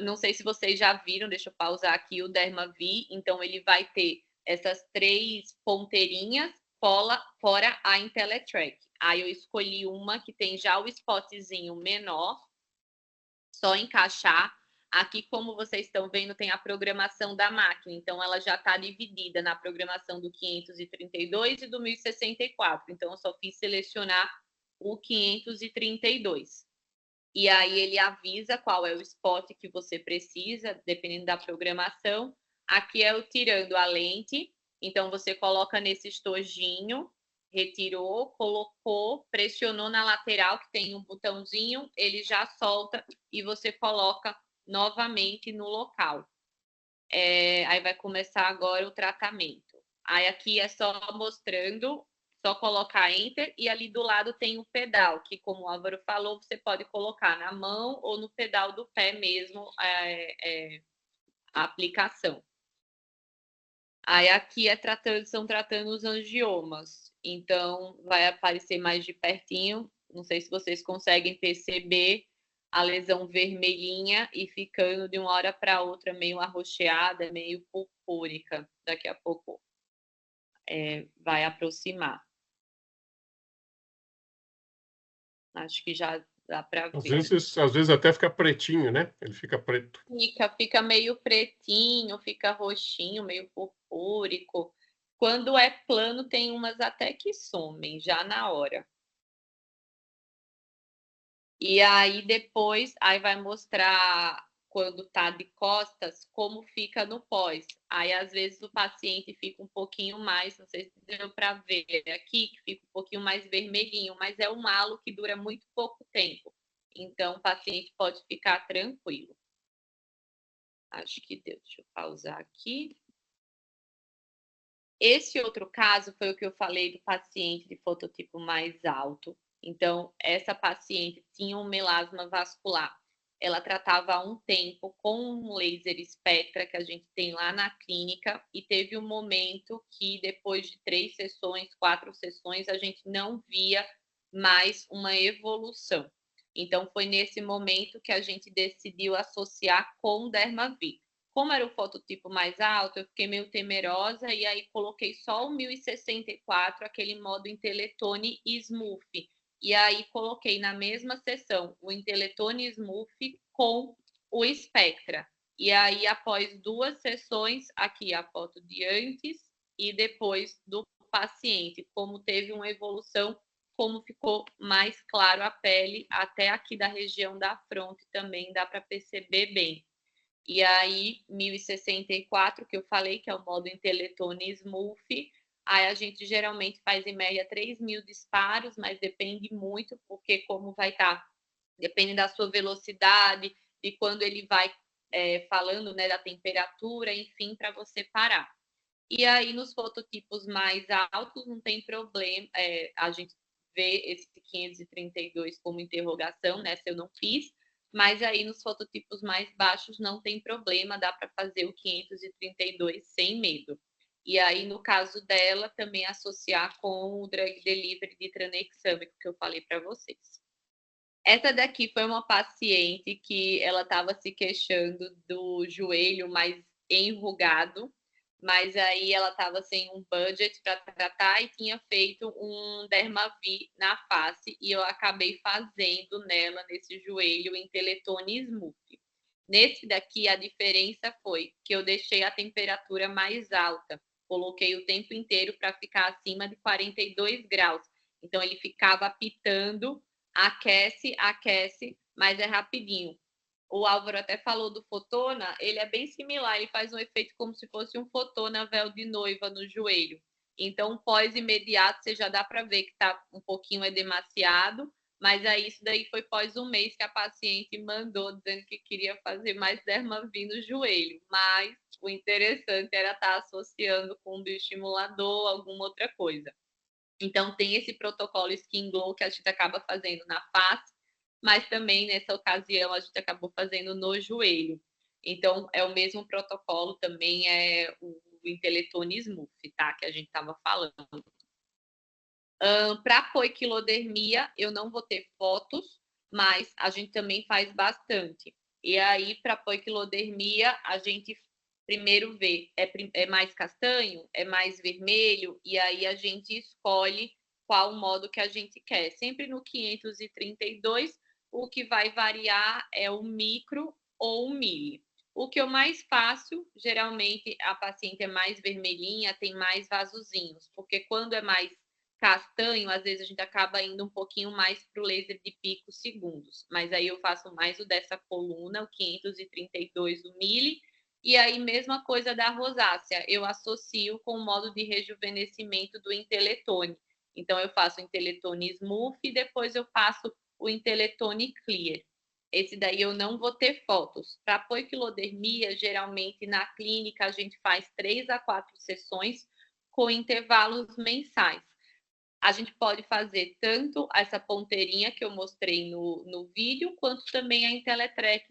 Não sei se vocês já viram, deixa eu pausar aqui, o Dermavi. Então, ele vai ter essas 3 ponteirinhas fora a IntelliTrack. Aí eu escolhi uma que tem já o spotzinho menor, só encaixar. Aqui, como vocês estão vendo, tem a programação da máquina. Então, ela já está dividida na programação do 532 e do 1064. Então, eu só fiz selecionar o 532. E aí ele avisa qual é o spot que você precisa, dependendo da programação. Aqui é o tirando a lente. Então, você coloca nesse estojinho retirou, colocou, pressionou na lateral, que tem um botãozinho, ele já solta e você coloca novamente no local. Aí vai começar agora o tratamento. Aí aqui é só mostrando, só colocar Enter, e ali do lado tem o pedal, que como o Álvaro falou, você pode colocar na mão ou no pedal do pé mesmo a aplicação. Aí aqui estão tratando os angiomas, então vai aparecer mais de pertinho, não sei se vocês conseguem perceber a lesão vermelhinha e ficando de uma hora para outra meio arroxeada, meio purpúrica. Daqui a pouco vai aproximar. Acho que já dá para ver. Às vezes até fica pretinho, né? Ele fica preto. Fica meio pretinho, fica roxinho, meio purpúrico. Quando é plano, tem umas até que somem já na hora. E aí depois vai mostrar quando tá de costas como fica no pós. Aí às vezes o paciente fica um pouquinho mais, não sei se deu para ver aqui, que fica um pouquinho mais vermelhinho, mas é um halo que dura muito pouco tempo. Então o paciente pode ficar tranquilo. Acho que deu. Deixa eu pausar aqui. Esse outro caso foi o que eu falei do paciente de fototipo mais alto. Então, essa paciente tinha um melasma vascular. Ela tratava há um tempo com um laser Spectra que a gente tem lá na clínica e teve um momento que depois de 3 sessões, 4 sessões, a gente não via mais uma evolução. Então, foi nesse momento que a gente decidiu associar com o Dermavit. Como era o fototipo mais alto, eu fiquei meio temerosa e aí coloquei só o 1064, aquele modo Inteletone e Smooth. E aí coloquei na mesma sessão o Inteletone Smooth com o Spectra. E aí, após 2 sessões, aqui a foto de antes e depois do paciente, como teve uma evolução, como ficou mais claro a pele, até aqui da região da fronte também dá para perceber bem. E aí, 1064, que eu falei, que é o modo Inteletone Smooth, aí a gente geralmente faz em média 3.000 disparos, mas depende muito, porque como vai estar, depende da sua velocidade, de quando ele vai falando, né, da temperatura, enfim, para você parar. E aí, nos fototipos mais altos, não tem problema, a gente vê esse 532 como interrogação, né, se eu não fiz, mas aí nos fototipos mais baixos não tem problema, dá para fazer o 532 sem medo. E aí, no caso dela, também associar com o drug delivery de tranexâmico que eu falei para vocês. Essa daqui foi uma paciente que ela estava se queixando do joelho mais enrugado, mas aí ela estava sem um budget para tratar e tinha feito um Dermavit na face e eu acabei fazendo nela, nesse joelho, Inteletone Smooth. Nesse daqui, a diferença foi que eu deixei a temperatura mais alta, coloquei o tempo inteiro para ficar acima de 42 graus. Então, ele ficava apitando, aquece, mas é rapidinho. O Álvaro até falou do Fotona, ele é bem similar, ele faz um efeito como se fosse um Fotona véu de noiva no joelho. Então, pós-imediato, você já dá para ver que está um pouquinho demasiado, mas aí isso daí foi pós um mês que a paciente mandou, dizendo que queria fazer mais Dermavit no joelho, mas o interessante era estar associando com um bioestimulador, alguma outra coisa. Então, tem esse protocolo Skin Glow que a gente acaba fazendo na face, mas também nessa ocasião a gente acabou fazendo no joelho. Então, é o mesmo protocolo, também é o Inteletone Smooth, tá? Que a gente estava falando. Para poiquilodermia, eu não vou ter fotos, mas a gente também faz bastante. E aí, para poiquilodermia, a gente primeiro vê, é mais castanho, é mais vermelho, e aí a gente escolhe qual modo que a gente quer. Sempre no 532, o que vai variar é o micro ou o mili. O que eu mais faço, geralmente a paciente é mais vermelhinha, tem mais vasozinhos, porque quando é mais castanho, às vezes a gente acaba indo um pouquinho mais para o laser de picos segundos, mas aí eu faço mais o dessa coluna, o 532 do mili, e aí mesma coisa da rosácea, eu associo com o modo de rejuvenescimento do Inteletone. Então, eu faço o Inteletone Smooth e depois eu faço o Inteletone Clear. Esse daí eu não vou ter fotos. Para poiquilodermia, geralmente na clínica a gente faz 3 a 4 sessões com intervalos mensais. A gente pode fazer tanto essa ponteirinha que eu mostrei no vídeo, quanto também a Inteletrack,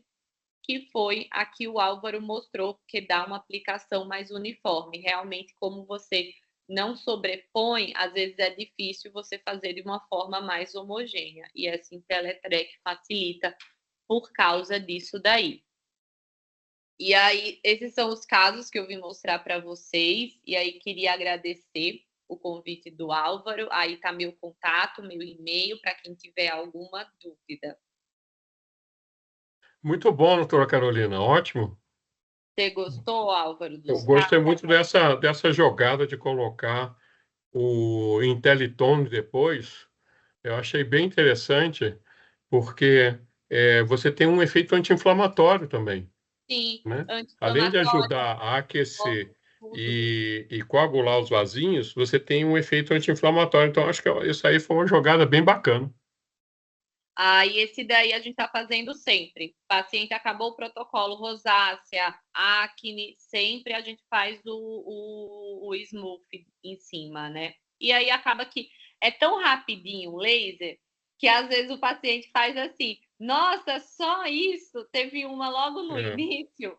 que foi a que o Álvaro mostrou, que dá uma aplicação mais uniforme. Realmente, como você não sobrepõe, às vezes é difícil você fazer de uma forma mais homogênea. E essa Inteletrack facilita por causa disso daí. E aí, esses são os casos que eu vim mostrar para vocês. E aí, queria agradecer o convite do Álvaro. Aí está meu contato, meu e-mail, para quem tiver alguma dúvida. Muito bom, doutora Carolina, ótimo. Você gostou, Álvaro, Eu dos gostei casos? muito dessa jogada de colocar o Intellitone depois. Eu achei bem interessante, porque você tem um efeito anti-inflamatório também, Sim, né? Além de anti-inflamatório, ajudar a aquecer tudo. e coagular os vasinhos, você tem um efeito anti-inflamatório. Então, acho que isso aí foi uma jogada bem bacana. Aí esse daí a gente está fazendo sempre. O paciente acabou o protocolo, rosácea, acne, sempre a gente faz o smooth em cima, né? E aí acaba que é tão rapidinho o laser que às vezes o paciente faz assim, nossa, só isso? Teve uma logo no É, início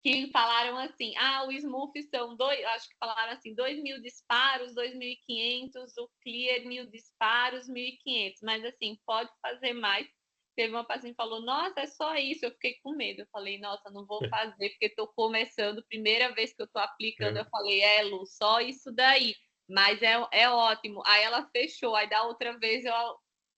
que falaram assim, o smooth são acho que falaram assim, 2.000 disparos, 2.500, o clear 1.000 disparos, 1.500, mas assim, pode fazer mais. Teve uma paciente que falou, nossa, é só isso, eu fiquei com medo, eu falei, nossa, não vou fazer, porque estou começando, primeira vez que eu estou aplicando, eu falei, Lu, só isso daí, mas é ótimo. Aí ela fechou, aí da outra vez eu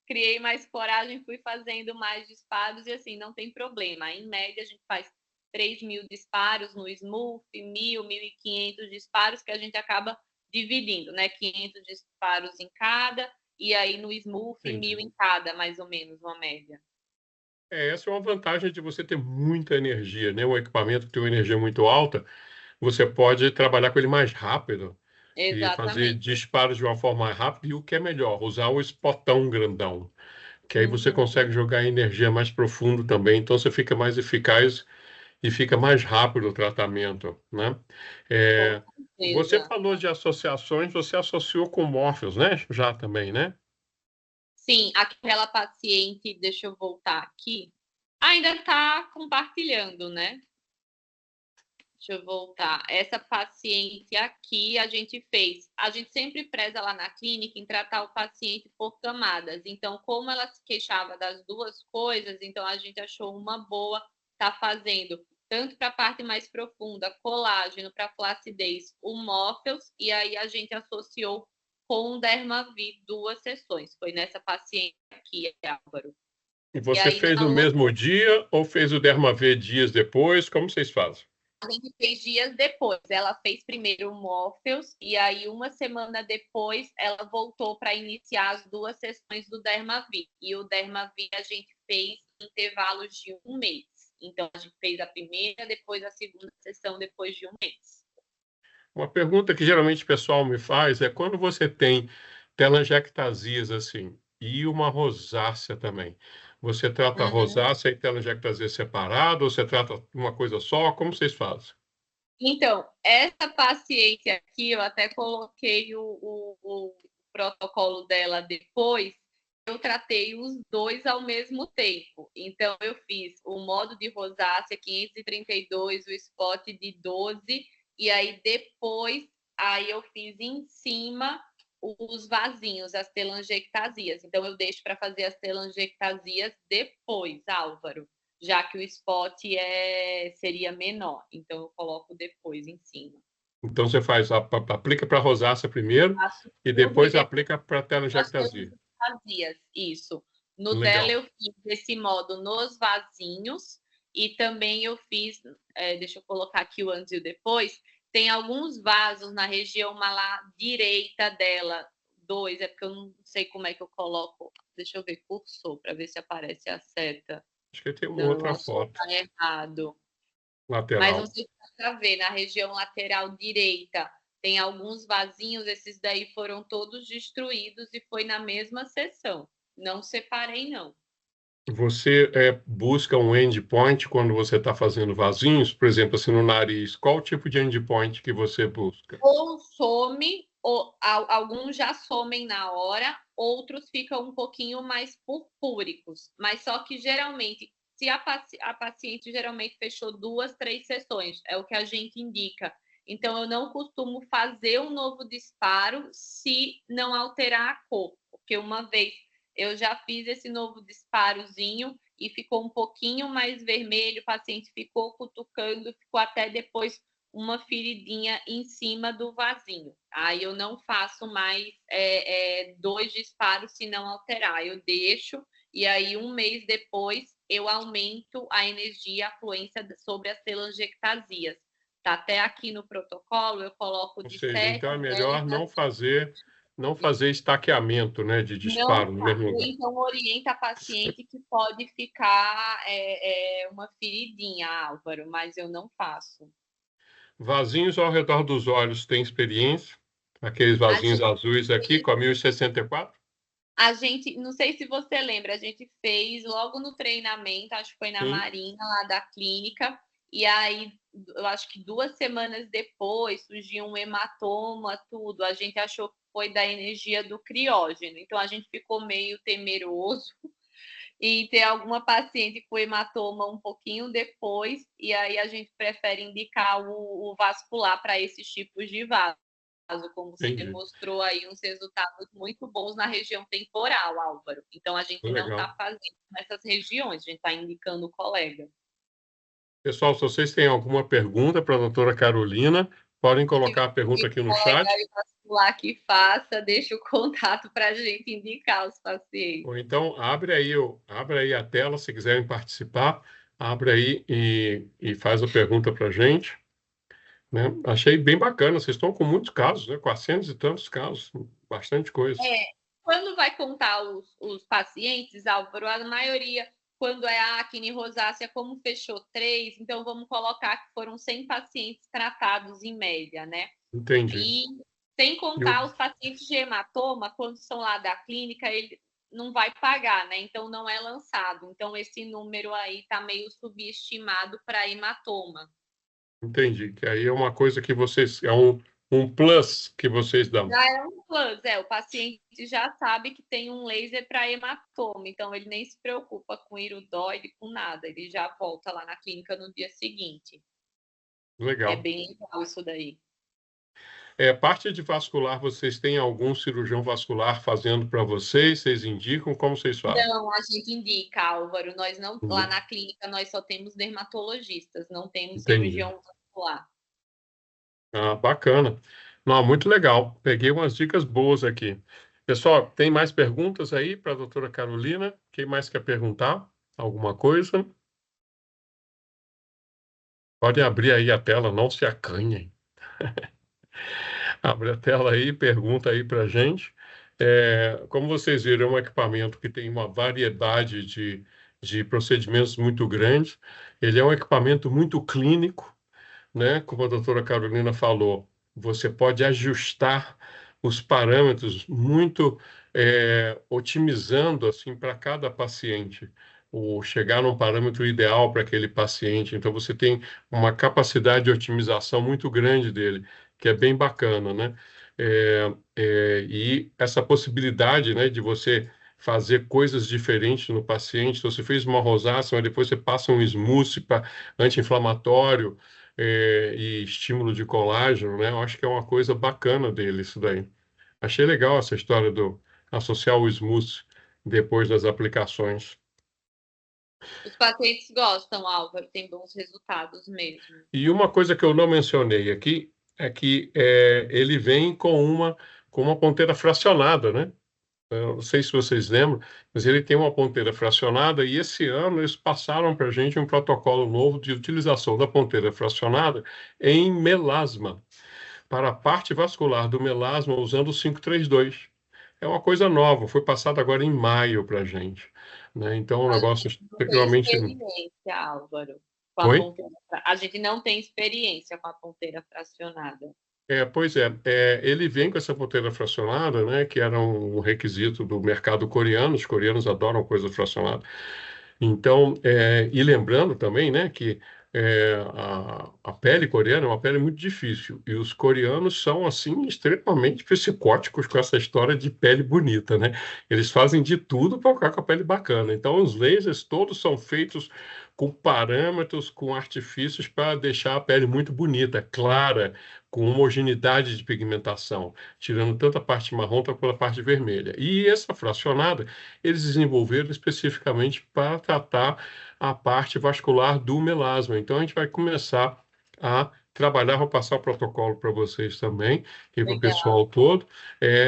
criei mais coragem, fui fazendo mais disparos, e assim, não tem problema, em média a gente faz 3.000 disparos no smooth, 1.000, 1.500 disparos, que a gente acaba dividindo, né? 500 disparos em cada, e aí no smooth, 1.000 em cada, mais ou menos, uma média. essa é uma vantagem de você ter muita energia, né? Um equipamento que tem uma energia muito alta, você pode trabalhar com ele mais rápido e fazer Exatamente. disparos de uma forma mais rápida. E o que é melhor, usar o spotão grandão, que aí você Uhum. consegue jogar energia mais profundo também. Então você fica mais eficaz e fica mais rápido o tratamento, né? Com É, você certeza. falou de associações, você associou com Morpheus, né? Já também, né? Sim, aquela paciente, deixa eu voltar aqui, ainda está compartilhando, né? Deixa eu voltar. Essa paciente aqui a gente sempre preza lá na clínica em tratar o paciente por camadas. Então, como ela se queixava das duas coisas, então a gente achou uma boa estar fazendo tanto para a parte mais profunda, colágeno, para flacidez, o Morpheus, e aí a gente associou com o Dermavi 2 sessões. Foi nessa paciente aqui, Álvaro. E E você aí fez na no outra mesmo dia ou fez o Dermav dias depois? Como vocês fazem? a gente fez dias depois. Ela fez primeiro o Morpheus e aí uma semana depois ela voltou para iniciar as 2 sessões do Dermavi. E o Dermavi a gente fez em intervalos de 1 mês. Então a gente fez a primeira, depois a segunda sessão depois de 1 mês. Uma pergunta que geralmente o pessoal me faz é quando você tem telangiectasias assim e uma rosácea também. Você trata a Uhum. rosácea e telangiectasia separado ou você trata uma coisa só? Como vocês fazem? Então, essa paciente aqui, eu até coloquei o protocolo dela depois, eu tratei os dois ao mesmo tempo. Então, eu fiz o modo de rosácea 532, o spot de 12, e aí depois, aí eu fiz em cima os vasinhos, as telangiectasias. Então, eu deixo para fazer as telangiectasias depois, Álvaro, já que o spot seria menor. Então, eu coloco depois em cima. Então você aplica para rosácea primeiro Faço e tudo e depois depois aplica para as telangiectasia. telangiectasias. Isso. No dela, Legal. eu fiz desse modo nos vasinhos e também eu fiz, deixa eu colocar aqui o antes e o depois, tem alguns vasos na região malar direita dela, 2, é porque eu não sei como é que eu coloco, deixa eu ver, cursor, para ver se aparece a seta. Acho que tem uma Não, eu outra acho que foto está errado. Mas não lateral. sei se dá para ver, na região lateral direita Tem alguns vasinhos, esses daí foram todos destruídos e foi na mesma sessão. Não separei, não. Você busca um endpoint quando você está fazendo vasinhos, por exemplo, assim no nariz. Qual tipo de endpoint que você busca? Ou some, ou alguns já somem na hora, outros ficam um pouquinho mais purpúricos. Mas só que geralmente, se a paciente geralmente fechou 2, 3 sessões, é o que a gente indica. Então, eu não costumo fazer um novo disparo se não alterar a cor, porque uma vez eu já fiz esse novo disparozinho e ficou um pouquinho mais vermelho, o paciente ficou cutucando, ficou até depois uma feridinha em cima do vasinho. Aí eu não faço mais 2 disparos se não alterar, eu deixo, e aí um mês depois eu aumento a energia, a fluência sobre as telangiectasias. Tá até aqui no protocolo, eu coloco Ou de seja, 7, então é 10 melhor a não fazer estaqueamento, né, de não disparo no faz. mesmo Ou lugar. então orienta a paciente que pode ficar uma feridinha, Álvaro, mas eu não faço. Vasinhos ao redor dos olhos, tem experiência? Aqueles A vasinhos gente azuis aqui com a 1064? não sei se você lembra, a gente fez logo no treinamento, acho que foi na Sim, Marina, lá da clínica, e aí eu acho que 2 semanas depois surgiu um hematoma, tudo. A gente achou que foi da energia do criógeno, então a gente ficou meio temeroso e ter alguma paciente com hematoma um pouquinho depois, e aí a gente prefere indicar o vascular para esses tipos de vaso, como você entendi. mostrou aí uns resultados muito bons na região temporal, Álvaro. Então a gente não está Legal. fazendo nessas regiões, a gente está indicando o colega. Pessoal, se vocês têm alguma pergunta para a doutora Carolina, podem Se colocar a pergunta o aqui no colega chat, vascular que faça, deixa o contato para a gente indicar os pacientes. ou então abre aí a tela, se quiserem participar, abre aí e faz a pergunta para a gente. Né? Achei bem bacana, vocês estão com muitos casos, né? 400 e tantos casos, bastante coisa. Quando vai contar os pacientes, Álvaro, a maioria, quando é a acne rosácea, como fechou 3, então vamos colocar que foram 100 pacientes tratados em média, né? Entendi. E sem E o- contar os pacientes de hematoma, quando são lá da clínica, ele não vai pagar, né? Então não é lançado. Então esse número aí está meio subestimado para hematoma. Entendi, que aí é uma coisa que vocês, um plus que vocês dão. Já é um plus, o paciente já sabe que tem um laser para hematoma, então ele nem se preocupa com iridoide, com nada, ele já volta lá na clínica no dia seguinte. É Legal. bem legal isso daí. Parte de vascular, vocês têm algum cirurgião vascular fazendo para vocês? Vocês indicam como vocês fazem? Não, a gente indica, Álvaro, nós não, lá Entendi. na clínica nós só temos dermatologistas, não temos Entendi. cirurgião vascular. Ah, bacana. Não, muito legal. Peguei umas dicas boas aqui. Pessoal, tem mais perguntas aí para a doutora Carolina? Quem mais quer perguntar alguma coisa? Pode abrir aí a tela, não se acanhem. Abre a tela aí, pergunta aí para a gente. Como vocês viram, é um equipamento que tem uma variedade de procedimentos muito grande. Ele é um equipamento muito clínico, né? Como a doutora Carolina falou, você pode ajustar os parâmetros muito otimizando assim para cada paciente, ou chegar num parâmetro ideal para aquele paciente. Então você tem uma capacidade de otimização muito grande dele, que é bem bacana, né? E essa possibilidade, né, de você fazer coisas diferentes no paciente. Então, você fez uma rosácea, mas depois você passa um smoothie anti-inflamatório, e estímulo de colágeno, né? Eu acho que é uma coisa bacana dele isso daí. Achei legal essa história do associar o smoothie depois das aplicações. Os pacientes gostam, Álvaro, tem bons resultados mesmo. E uma coisa que eu não mencionei aqui é que ele vem com uma ponteira fracionada, né? Eu não sei se vocês lembram, mas ele tem uma ponteira fracionada e esse ano eles passaram para a gente um protocolo novo de utilização da ponteira fracionada em melasma, para a parte vascular do melasma usando o 532. É uma coisa nova, foi passado agora em maio para a gente, né? Então, é um negócio Não tem extremamente... experiência, Álvaro, com a Oi? ponteira. A gente não tem experiência com a ponteira fracionada. Pois é, ele vem com essa ponteira fracionada, né, que era um requisito do mercado coreano, os coreanos adoram coisa fracionada. Então, e lembrando também, né, que a pele coreana é uma pele muito difícil, e os coreanos são, assim, extremamente psicóticos com essa história de pele bonita, né? Eles fazem de tudo para ficar com a pele bacana. Então, os lasers todos são feitos com parâmetros, com artifícios para deixar a pele muito bonita, clara, com homogeneidade de pigmentação, tirando tanto a parte marrom quanto a parte vermelha. E essa fracionada eles desenvolveram especificamente para tratar a parte vascular do melasma. Então, a gente vai começar a trabalhar, vou passar o protocolo para vocês também e para o Legal. pessoal todo,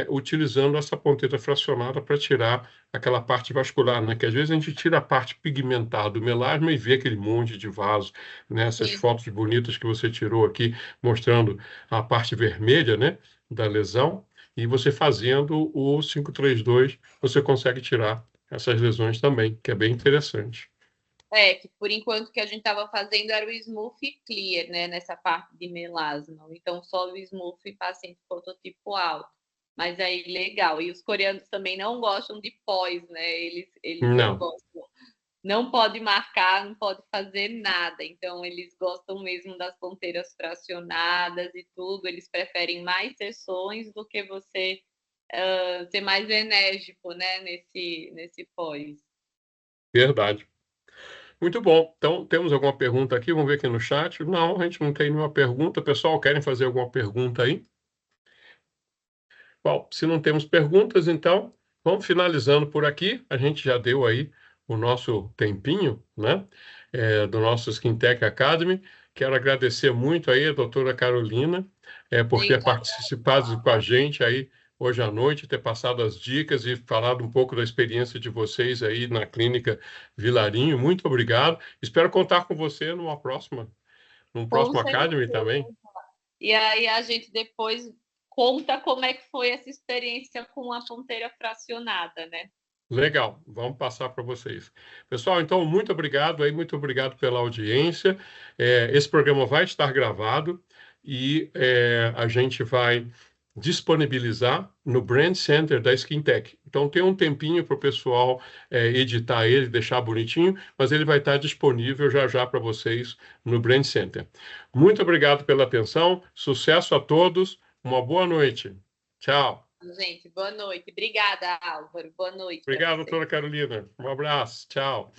utilizando essa ponteira fracionada para tirar aquela parte vascular, né? Que às vezes a gente tira a parte pigmentar do melasma e vê aquele monte de vaso, né? Essas Sim. fotos bonitas que você tirou aqui, mostrando a parte vermelha, né? Da lesão, e você fazendo o 532 você consegue tirar essas lesões também, que é bem interessante. Que por enquanto o que a gente estava fazendo era o Smooth Clear, né, nessa parte de melasma. Então, só o Smooth e paciente fototipo alto. Mas aí, legal. E os coreanos também não gostam de pós, né? Eles não Não, gostam. Não pode marcar, não pode fazer nada. Então, eles gostam mesmo das ponteiras fracionadas e tudo. Eles preferem mais sessões do que você ser mais enérgico, né, nesse pós. verdade. Muito bom. Então, temos alguma pergunta aqui? Vamos ver aqui no chat. Não, a gente não tem nenhuma pergunta. Pessoal, querem fazer alguma pergunta aí? Bom, se não temos perguntas, então vamos finalizando por aqui. A gente já deu aí o nosso tempinho, né? Do nosso SkinTech Academy. Quero agradecer muito aí a doutora Carolina, por ter Obrigada. participado com a gente aí hoje à noite, ter passado as dicas e falado um pouco da experiência de vocês aí na Clínica Vilarinho. Muito obrigado. Espero contar com você num Com próximo Academy certeza. também. E aí a gente depois conta como é que foi essa experiência com a ponteira fracionada, né? Legal, vamos passar para vocês. Pessoal, então, muito obrigado aí, muito obrigado pela audiência. Esse programa vai estar gravado e a gente vai disponibilizar no Brand Center da SkinTech. Então, tem um tempinho para o pessoal editar ele, deixar bonitinho, mas ele vai estar disponível já já para vocês no Brand Center. Muito obrigado pela atenção, sucesso a todos, uma boa noite. Tchau. Gente, boa noite. Obrigada, Álvaro. Boa noite para Obrigado, você. doutora Carolina. Um abraço. Tchau.